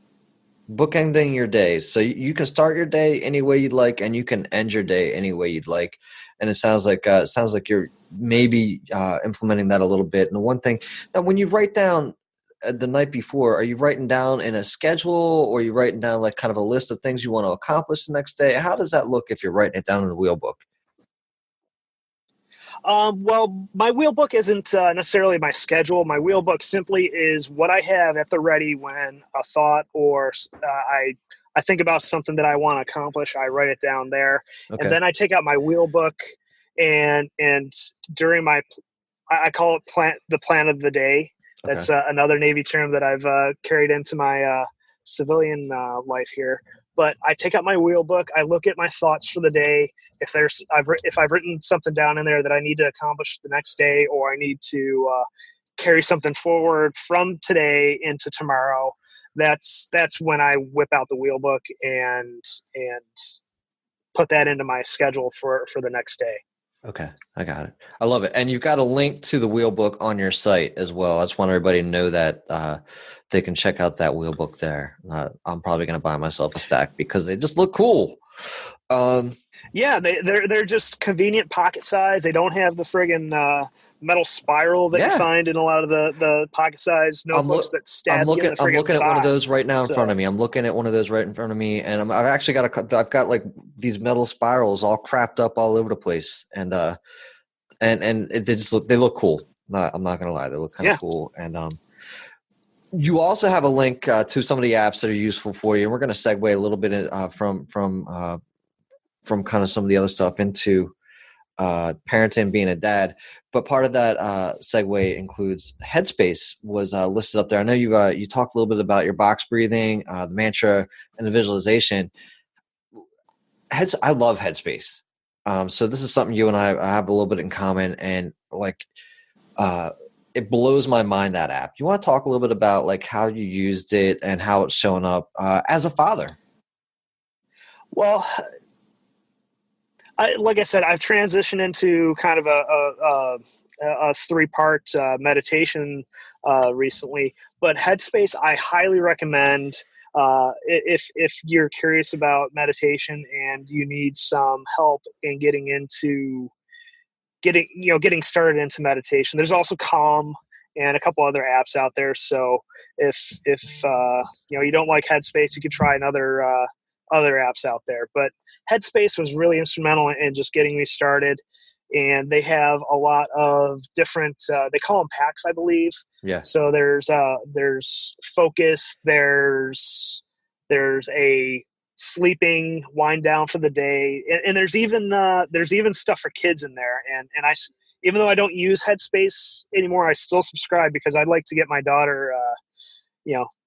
[SPEAKER 2] bookending your days. So you can start your day any way you'd like, and you can end your day any way you'd like. And it sounds like you're maybe implementing that a little bit. And the one thing that when you write down the night before, are you writing down in a schedule, or are you writing down like kind of a list of things you want to accomplish the next day? How does that look if you're writing it down in the wheel book?
[SPEAKER 3] Well, my wheel book isn't necessarily my schedule. My wheel book simply is what I have at the ready when a thought or I think about something that I want to accomplish. I write it down there, and
[SPEAKER 2] Okay.
[SPEAKER 3] then I take out my wheel book and during my I call it the plan of the day.
[SPEAKER 2] Okay.
[SPEAKER 3] That's another Navy term that I've carried into my civilian life here. But I take out my wheel book. I look at my thoughts for the day. If I've written something down in there that I need to accomplish the next day, or I need to carry something forward from today into tomorrow, that's when I whip out the wheel book and put that into my schedule for the next day.
[SPEAKER 2] Okay, I got it. I love it. And you've got a link to the wheel book on your site as well. I just want everybody to know that they can check out that wheel book there. I'm probably going to buy myself a stack because they just look cool.
[SPEAKER 3] Yeah, they're just convenient pocket size. They don't have the friggin' metal spiral that you
[SPEAKER 2] Yeah,
[SPEAKER 3] find in a lot of the pocket size notebooks that
[SPEAKER 2] I'm
[SPEAKER 3] stab you in
[SPEAKER 2] looking.
[SPEAKER 3] the
[SPEAKER 2] I'm
[SPEAKER 3] friggin'
[SPEAKER 2] looking at one of
[SPEAKER 3] thigh.
[SPEAKER 2] those right now in front
[SPEAKER 3] So
[SPEAKER 2] of me. I'm looking at one of those right in front of me, and I've actually I've got like these metal spirals all crapped up all over the place, they look cool. I'm not gonna lie, they look kind of
[SPEAKER 3] yeah,
[SPEAKER 2] cool. And you also have a link to some of the apps that are useful for you. And we're going to segue a little bit from kind of some of the other stuff into parenting, being a dad. But part of that segue includes Headspace was listed up there. I know you talked a little bit about your box breathing, the mantra, and the visualization. I love Headspace. So this is something you and I have a little bit in common, and like it blows my mind, that app. You want to talk a little bit about like how you used it and how it's showing up as a father?
[SPEAKER 3] well, like I said, I've transitioned into kind of a three-part meditation recently. But Headspace, I highly recommend if you're curious about meditation and you need some help in getting started into meditation. There's also Calm and a couple other apps out there. So if you don't like Headspace, you could try another other apps out there. But Headspace was really instrumental in just getting me started. And they have a lot of different. They call them packs, I believe.
[SPEAKER 2] Yeah.
[SPEAKER 3] So there's focus. There's a sleeping, wind down for the day, and there's even stuff for kids in there. And even though I don't use Headspace anymore, I still subscribe because I'd like to get my daughter,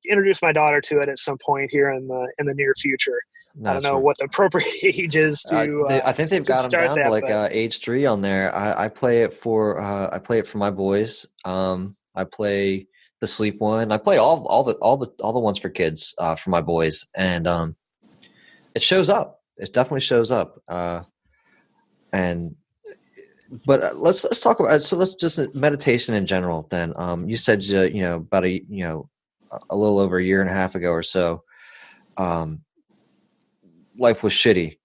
[SPEAKER 3] introduce my daughter to it at some point here in the near future. I don't
[SPEAKER 2] That's
[SPEAKER 3] know
[SPEAKER 2] right.
[SPEAKER 3] what the appropriate age is
[SPEAKER 2] I think they've
[SPEAKER 3] to
[SPEAKER 2] got them
[SPEAKER 3] start
[SPEAKER 2] down to
[SPEAKER 3] that,
[SPEAKER 2] like
[SPEAKER 3] but
[SPEAKER 2] age 3 on there. I play it for my boys. I play the sleep one. I play all the ones for kids for my boys, and it shows up. It definitely shows up. And but let's talk about, so let's just meditation in general. Then you said about a little over a year and a half ago or so, um, life was shitty.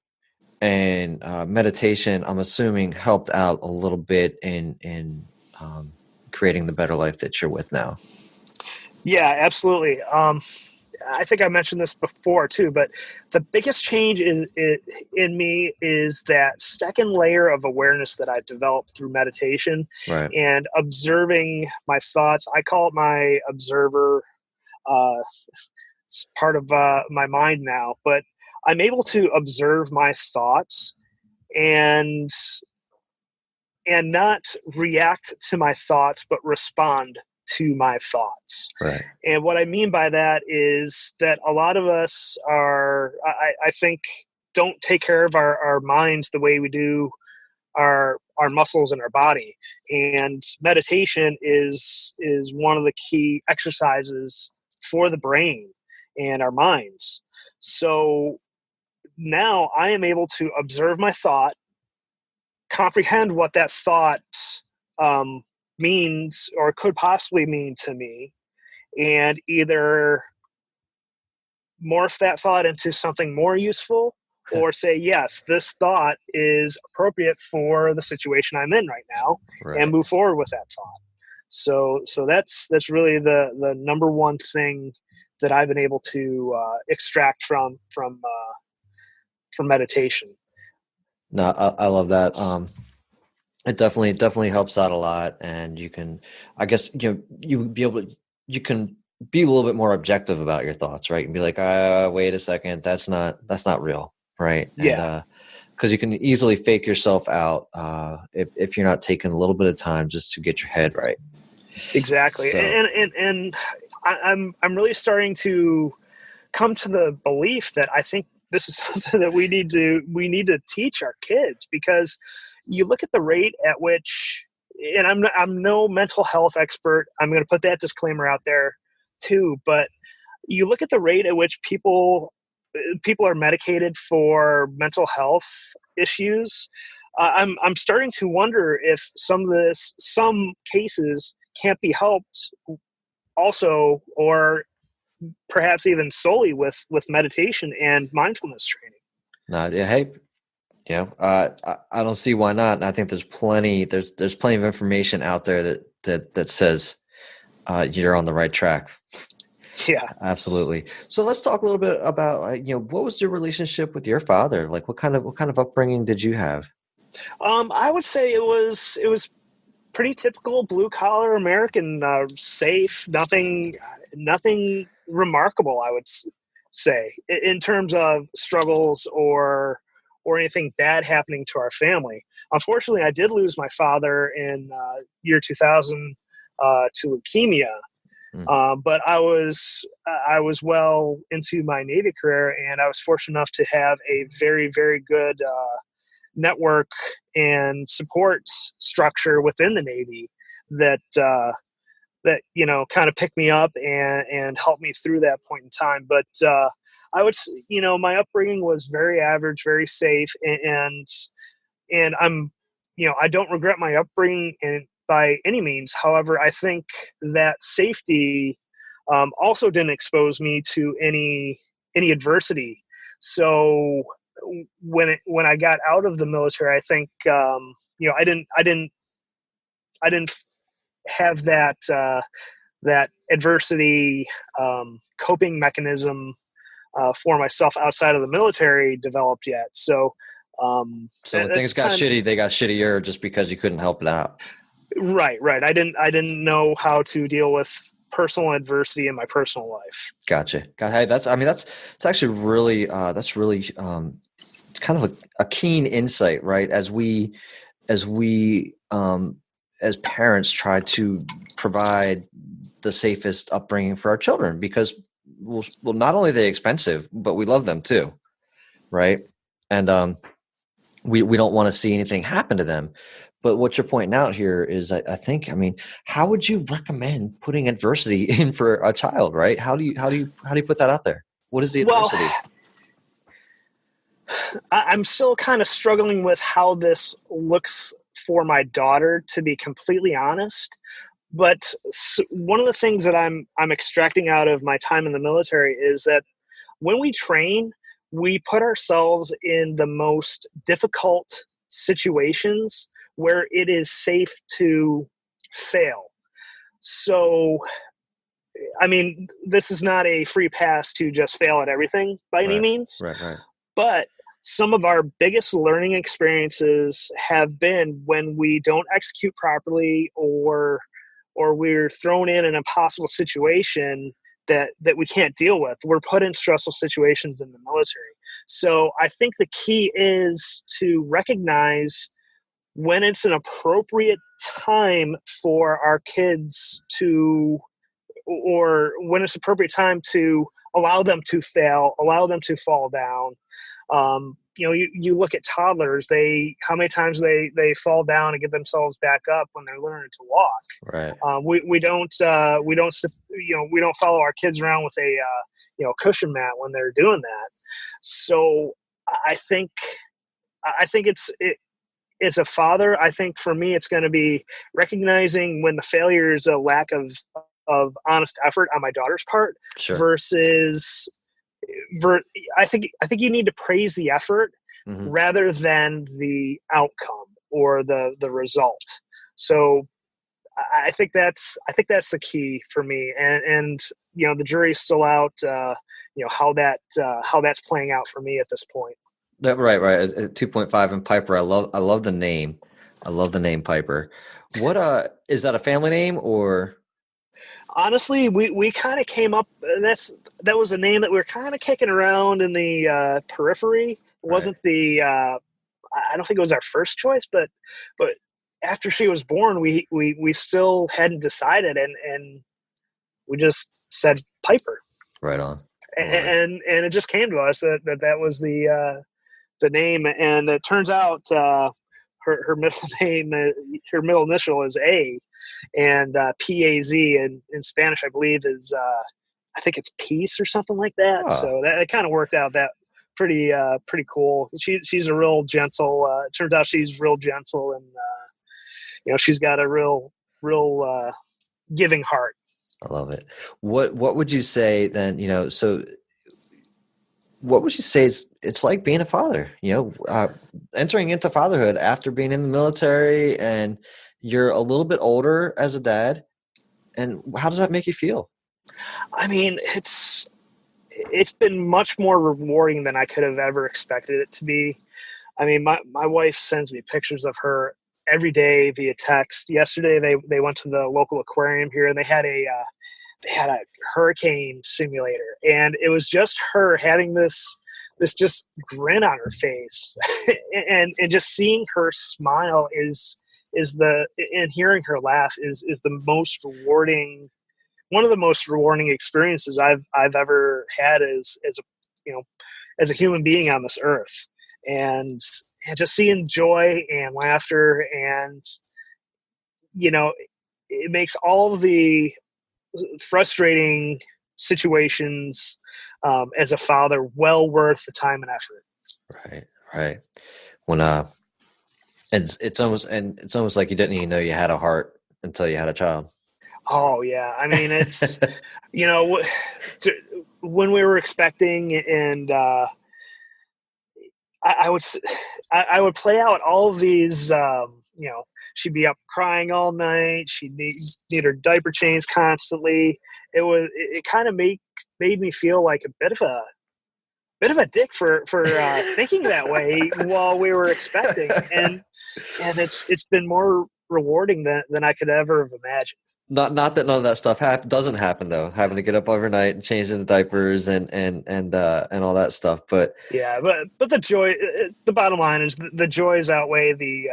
[SPEAKER 2] And meditation, I'm assuming, helped out a little bit in creating the better life that you're with now.
[SPEAKER 3] yeah, absolutely. I think I mentioned this before too, but the biggest change in me is that second layer of awareness that I've developed through meditation
[SPEAKER 2] Right.
[SPEAKER 3] and observing my thoughts. I call it my observer. It's part of my mind now, but I'm able to observe my thoughts and not react to my thoughts, but respond to my thoughts.
[SPEAKER 2] Right.
[SPEAKER 3] And what I mean by that is that a lot of us I think, don't take care of our minds the way we do our muscles in our body. And meditation is one of the key exercises for the brain and our minds. So now I am able to observe my thought, comprehend what that thought um, means or could possibly mean to me, and either morph that thought into something more useful, or say, yes, this thought is appropriate for the situation I'm in right now,
[SPEAKER 2] Right.
[SPEAKER 3] and move forward with that thought. So that's really the number one thing that I've been able to extract from meditation.
[SPEAKER 2] No, I love that. It definitely helps out a lot, and you can, I guess, you can be a little bit more objective about your thoughts, right? And be like, wait a second, that's not real, right?
[SPEAKER 3] Yeah.
[SPEAKER 2] And because you can easily fake yourself out if you're not taking a little bit of time just to get your head right.
[SPEAKER 3] Exactly.
[SPEAKER 2] So,
[SPEAKER 3] And I'm really starting to come to the belief that I think this is something that we need to teach our kids, because you look at the rate at which, and I'm no mental health expert. I'm going to put that disclaimer out there too, but you look at the rate at which people are medicated for mental health issues. I'm starting to wonder if some cases can't be helped also, or perhaps even solely with meditation and mindfulness training.
[SPEAKER 2] hey, I don't see why not. And I think there's plenty of information out there that says you're on the right track.
[SPEAKER 3] Yeah,
[SPEAKER 2] absolutely. So let's talk a little bit about what was your relationship with your father? Like, what kind of upbringing did you have?
[SPEAKER 3] I would say it was pretty typical blue collar American, safe, nothing remarkable, I would say, in terms of struggles or anything bad happening to our family. Unfortunately, I did lose my father in year 2000 to leukemia. But I was well into my Navy career, and I was fortunate enough to have a very, very good network and support structure within the Navy that kind of picked me up and helped me through that point in time. But I would, my upbringing was very average, very safe, and I'm, I don't regret my upbringing by any means. However, I think that safety also didn't expose me to any adversity. So when I got out of the military, I think I didn't have that adversity coping mechanism for myself outside of the military developed yet. So
[SPEAKER 2] when things got shitty, they got shittier just because you couldn't help it out.
[SPEAKER 3] Right. I didn't know how to deal with personal adversity in my personal life.
[SPEAKER 2] Gotcha. Hey, that's actually really that's really kind of a keen insight, right? As we as parents try to provide the safest upbringing for our children, because well, not only are they expensive, but we love them too, right? And we don't want to see anything happen to them. But what you're pointing out here is, I think, how would you recommend putting adversity in for a child, right? How do you put that out there? What is the adversity?
[SPEAKER 3] I'm still kind of struggling with how this looks for my daughter, to be completely honest. But one of the things that I'm extracting out of my time in the military is that when we train, we put ourselves in the most difficult situations where it is safe to fail. So, this is not a free pass to just fail at everything by any means.
[SPEAKER 2] Right.
[SPEAKER 3] But some of our biggest learning experiences have been when we don't execute properly, or we're thrown in an impossible situation that we can't deal with. We're put in stressful situations in the military. So I think the key is to recognize when it's an appropriate time for our kids or when it's appropriate time to allow them to fail, allow them to fall down. You look at toddlers, how many times they fall down and get themselves back up when they're learning to walk.
[SPEAKER 2] Right.
[SPEAKER 3] We don't follow our kids around with a cushion mat when they're doing that. So I think as a father, I think for me, it's going to be recognizing when the failure is a lack of honest effort on my daughter's part,
[SPEAKER 2] Sure.
[SPEAKER 3] versus I think you need to praise the effort rather than the outcome or the result. So I think that's the key for me. And the jury's still out. How that's playing out for me at this point.
[SPEAKER 2] Right. At 2.5 and Piper. I love the name. I love the name Piper. What is that a family name or?
[SPEAKER 3] Honestly, we kind of came up. That was a name that we were kind of kicking around in the periphery. It wasn't the. I don't think it was our first choice, but after she was born, we still hadn't decided, and we just said Piper.
[SPEAKER 2] Right on.
[SPEAKER 3] And it just came to us that was the name, and it turns out her middle name, her middle initial is A, and PAZ in Spanish, I believe, is I think it's peace or something like that. Oh. So that kind of worked out that pretty cool. She's a real gentle. It turns out she's real gentle, and she's got a real giving heart.
[SPEAKER 2] I love it. What would you say then? So what would you say it's like being a father? Entering into fatherhood after being in the military, and you're a little bit older as a dad. And how does that make you feel?
[SPEAKER 3] I mean, it's been much more rewarding than I could have ever expected it to be. I mean, my wife sends me pictures of her every day via text. Yesterday, they went to the local aquarium here, and they had a hurricane simulator, and it was just her having this just grin on her face, and just seeing her smile and hearing her laugh is the most rewarding. One of the most rewarding experiences I've ever had as a human being on this earth, and just seeing joy and laughter, and it makes all of the frustrating situations as a father well worth the time and effort.
[SPEAKER 2] Right. When it's almost like you didn't even know you had a heart until you had a child.
[SPEAKER 3] Oh yeah, I mean it's when we were expecting, and I would play out all of these. She'd be up crying all night. She'd need her diaper changed constantly. It kind of made me feel like a bit of a dick for thinking that way while we were expecting, and it's been more rewarding than I could ever have imagined.
[SPEAKER 2] Not that none of that stuff doesn't happen though. Having to get up overnight and change into diapers and all that stuff. But
[SPEAKER 3] yeah, but the joy. The bottom line is the joys outweigh the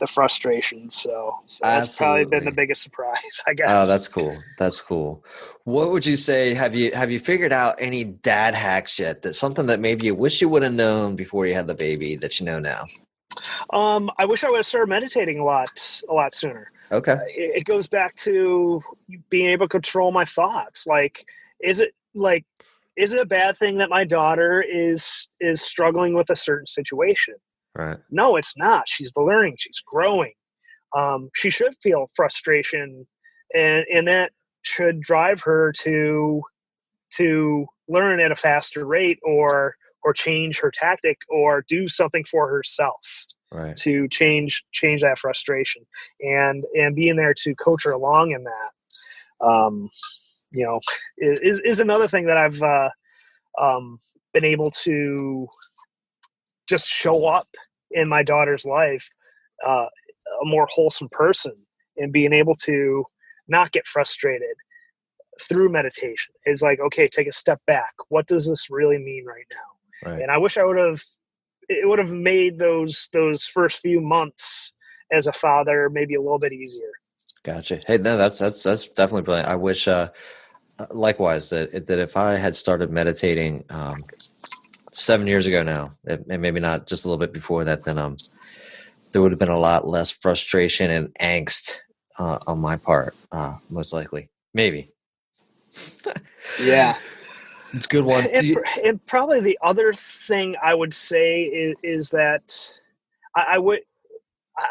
[SPEAKER 3] frustrations. So that's probably been the biggest surprise, I guess.
[SPEAKER 2] Oh, that's cool. That's cool. What would you say? Have you figured out any dad hacks yet? That's something that maybe you wish you would have known before you had the baby that you know now.
[SPEAKER 3] I wish I would have started meditating a lot sooner.
[SPEAKER 2] Okay.
[SPEAKER 3] It goes back to being able to control my thoughts. Like, is it a bad thing that my daughter is struggling with a certain situation?
[SPEAKER 2] Right.
[SPEAKER 3] No, it's not. She's learning. She's growing. She should feel frustration, and that should drive her to learn at a faster rate, or change her tactic, or do something for herself.
[SPEAKER 2] Right.
[SPEAKER 3] To change that frustration, and being there to coach her along in that, is another thing that I've been able to just show up in my daughter's life, a more wholesome person, and being able to not get frustrated through meditation. Is like, okay, take a step back. What does this really mean right now? Right. And I wish it would have made those first few months as a father maybe a little bit easier.
[SPEAKER 2] Gotcha. Hey, no, that's definitely brilliant. I wish, likewise, that if I had started meditating 7 years ago now, and maybe not just a little bit before that, then there would have been a lot less frustration and angst on my part, most likely. Maybe.
[SPEAKER 3] Yeah.
[SPEAKER 2] It's a good one.
[SPEAKER 3] And probably the other thing I would say is that I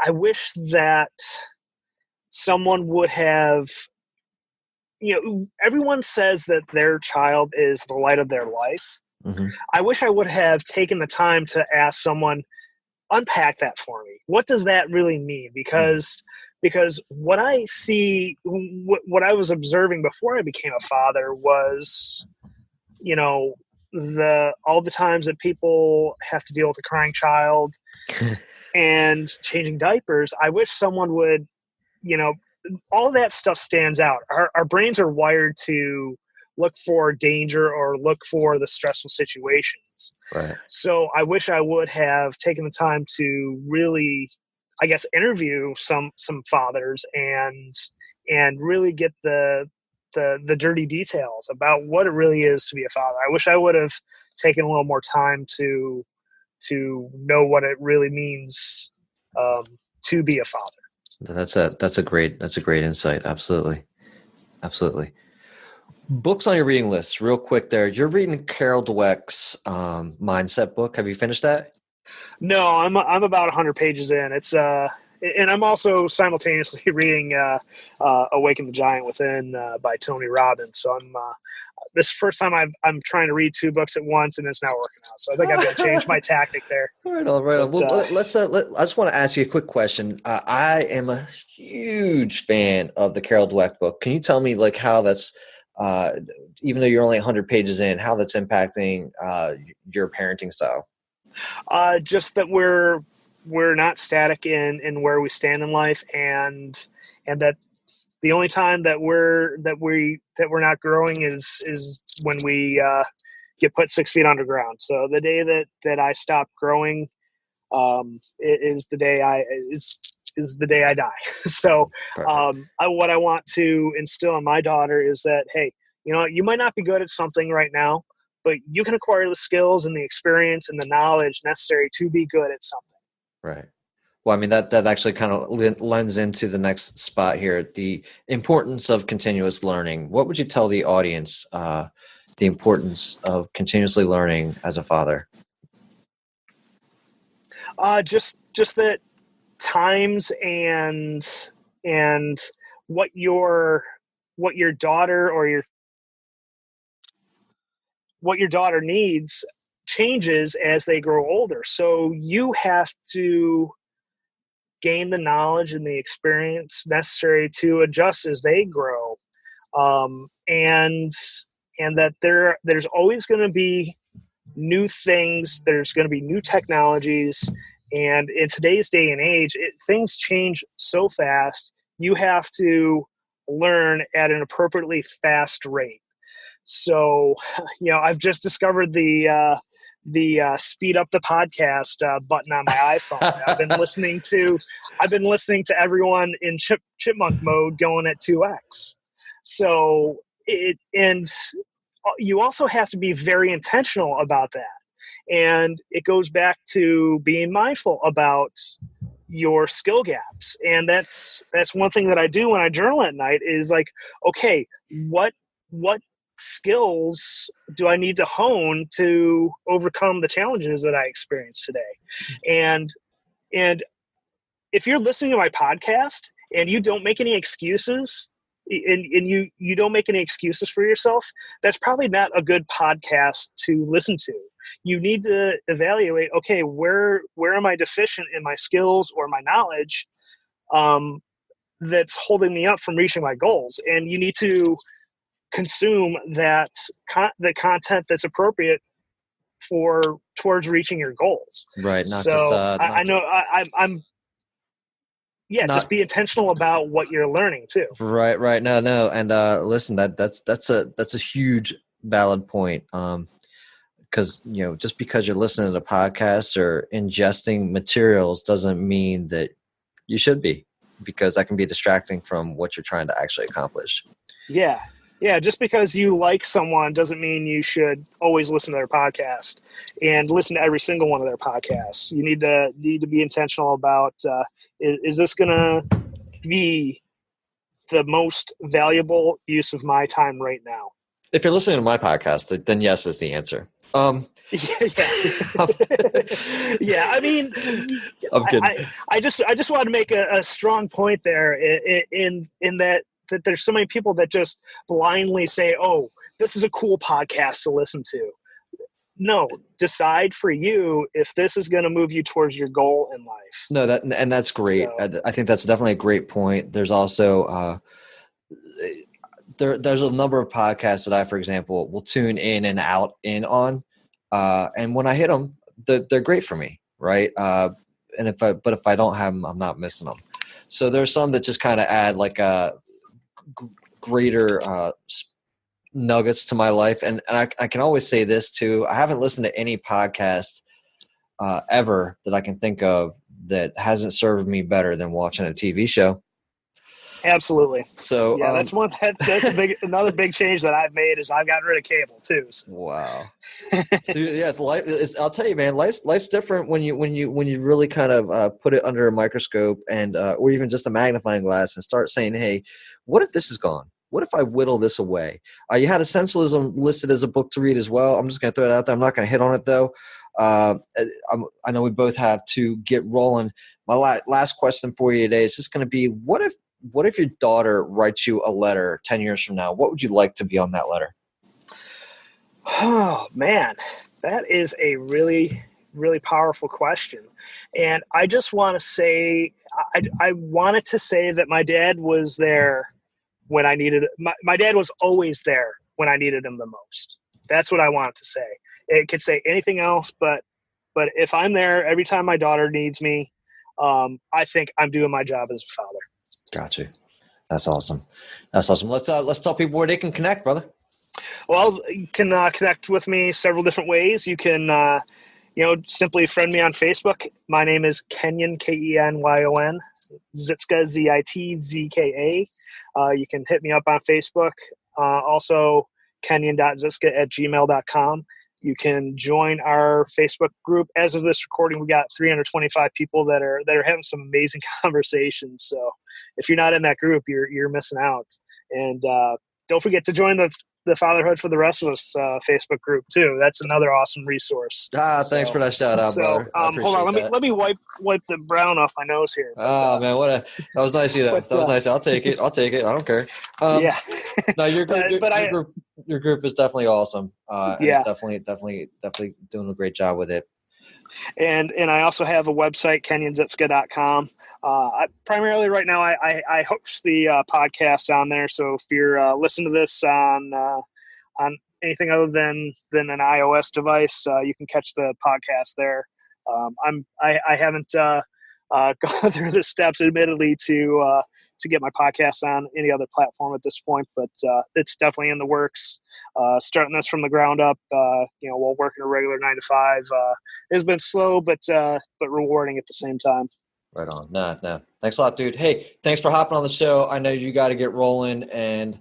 [SPEAKER 3] wish that someone would have, everyone says that their child is the light of their life.
[SPEAKER 2] Mm-hmm.
[SPEAKER 3] I wish I would have taken the time to ask someone, unpack that for me. What does that really mean? Because what I see, what I was observing before I became a father was, all the times that people have to deal with a crying child and changing diapers. I wish someone would, all that stuff stands out. Our brains are wired to look for danger or look for the stressful situations.
[SPEAKER 2] Right.
[SPEAKER 3] So I wish I would have taken the time to really, I guess, interview some fathers and really get the dirty details about what it really is to be a father. I wish I would have taken a little more time to know what it really means to be a father.
[SPEAKER 2] That's a great insight. Absolutely. Books on your reading list, real quick there. You're reading Carol Dweck's Mindset book. Have you finished that?
[SPEAKER 3] No, I'm about 100 pages in. It's and I'm also simultaneously reading Awaken the Giant Within by Tony Robbins. So this is the first time I'm trying to read two books at once, and it's not working out. So I think I've got to change my tactic there.
[SPEAKER 2] Right on. Well, I just want to ask you a quick question. I am a huge fan of the Carol Dweck book. Can you tell me like how that's, even though you're only 100 pages in, how that's impacting your parenting style?
[SPEAKER 3] Just that we're not static in where we stand in life, and that the only time that we're not growing is when we get put 6 feet underground. So the day that I stop growing is the day I die. So what I want to instill in my daughter is that, hey, you might not be good at something right now, but you can acquire the skills and the experience and the knowledge necessary to be good at something.
[SPEAKER 2] Right. Well, I mean, that actually kind of lends into the next spot here, the importance of continuous learning. What would you tell the audience, the importance of continuously learning as a father?
[SPEAKER 3] Just that times and what your daughter or what your daughter needs changes as they grow older. So you have to gain the knowledge and the experience necessary to adjust as they grow. And that there's always going to be new things. There's going to be new technologies. And in today's day and age, things change so fast. You have to learn at an appropriately fast rate. So, I've just discovered the speed up the podcast button on my iPhone. I've been listening to everyone in chipmunk mode going at 2x. So and you also have to be very intentional about that. And it goes back to being mindful about your skill gaps. And that's one thing that I do when I journal at night is like, okay, what skills do I need to hone to overcome the challenges that I experienced today? And if you're listening to my podcast and you don't make any excuses and you don't make any excuses for yourself, that's probably not a good podcast to listen to. You need to evaluate, okay, where am I deficient in my skills or my knowledge that's holding me up from reaching my goals? And you need to consume the content that's appropriate towards reaching your goals.
[SPEAKER 2] Right.
[SPEAKER 3] Just be intentional about what you're learning too.
[SPEAKER 2] Right. No. And listen, that's a huge valid point. Because just because you're listening to podcasts or ingesting materials doesn't mean that you should be, because that can be distracting from what you're trying to actually accomplish.
[SPEAKER 3] Yeah, just because you like someone doesn't mean you should always listen to their podcast and listen to every single one of their podcasts. You need to be intentional about, is this going to be the most valuable use of my time right now?
[SPEAKER 2] If you're listening to my podcast, then yes is the answer.
[SPEAKER 3] Yeah. I mean, I just want to make a strong point there in that there's so many people that just blindly say, oh, this is a cool podcast to listen to. no, decide for you if this is going to move you towards your goal in life.
[SPEAKER 2] No, that's great.
[SPEAKER 3] So,
[SPEAKER 2] I think that's definitely a great point. There's also there's a number of podcasts that I, for example, will tune in and out in on, and when I hit them, they're great for me, right? And if I don't have them, I'm not missing them. So there's some that just kind of add like a greater nuggets to my life, and I can always say this too. I haven't listened to any podcast ever that I can think of that hasn't served me better than watching a TV show.
[SPEAKER 3] Absolutely.
[SPEAKER 2] So
[SPEAKER 3] yeah, that's another big change that I've made is I've gotten rid of cable too. So.
[SPEAKER 2] Wow. So yeah, I'll tell you, man, life's different when you really kind of put it under a microscope and or even just a magnifying glass and start saying, hey, what if this is gone? What if I whittle this away? You had Essentialism listed as a book to read as well. I'm just going to throw it out there. I'm not going to hit on it though. I know we both have to get rolling. My last question for you today is just going to be, what if your daughter writes you a letter 10 years from now? What would you like to be on that letter?
[SPEAKER 3] Oh, man, that is a really, really powerful question. And I just want to say, I wanted to say that my dad was there when I needed it. My dad was always there when I needed him the most. That's what I wanted to say. It could say anything else, but if I'm there every time my daughter needs me, I think I'm doing my job as a father.
[SPEAKER 2] Got you. That's awesome. Let's tell people where they can connect, brother.
[SPEAKER 3] Well, you can connect with me several different ways. You can, simply friend me on Facebook. My name is Kenyon, Kenyon, Zitzka, Zitzka. You can hit me up on Facebook. Also, kenyon.zitzka@gmail.com. You can join our Facebook group. As of this recording, we got 325 people that are having some amazing conversations. So if you're not in that group, you're missing out. And don't forget to join the Fatherhood for the Rest of Us Facebook group too. That's another awesome resource.
[SPEAKER 2] Thanks for that shout out, brother.
[SPEAKER 3] Hold on, let me wipe the brown off my nose here.
[SPEAKER 2] But, man, that was nice of you. That was nice. I'll take it. I don't care.
[SPEAKER 3] Yeah.
[SPEAKER 2] No, your group is definitely awesome.
[SPEAKER 3] Yeah,
[SPEAKER 2] it's definitely doing a great job with it.
[SPEAKER 3] And I also have a website, kenyonzitzka.com. Primarily right now, I host the podcast on there. So if you're listening to this on anything other than an iOS device, you can catch the podcast there. I haven't gone through the steps, admittedly, to get my podcast on any other platform at this point, but it's definitely in the works. Starting this from the ground up, while working a regular 9 to 5, it's been slow, but rewarding at the same time.
[SPEAKER 2] Right on. Nah. Thanks a lot, dude. Hey, thanks for hopping on the show. I know you got to get rolling, and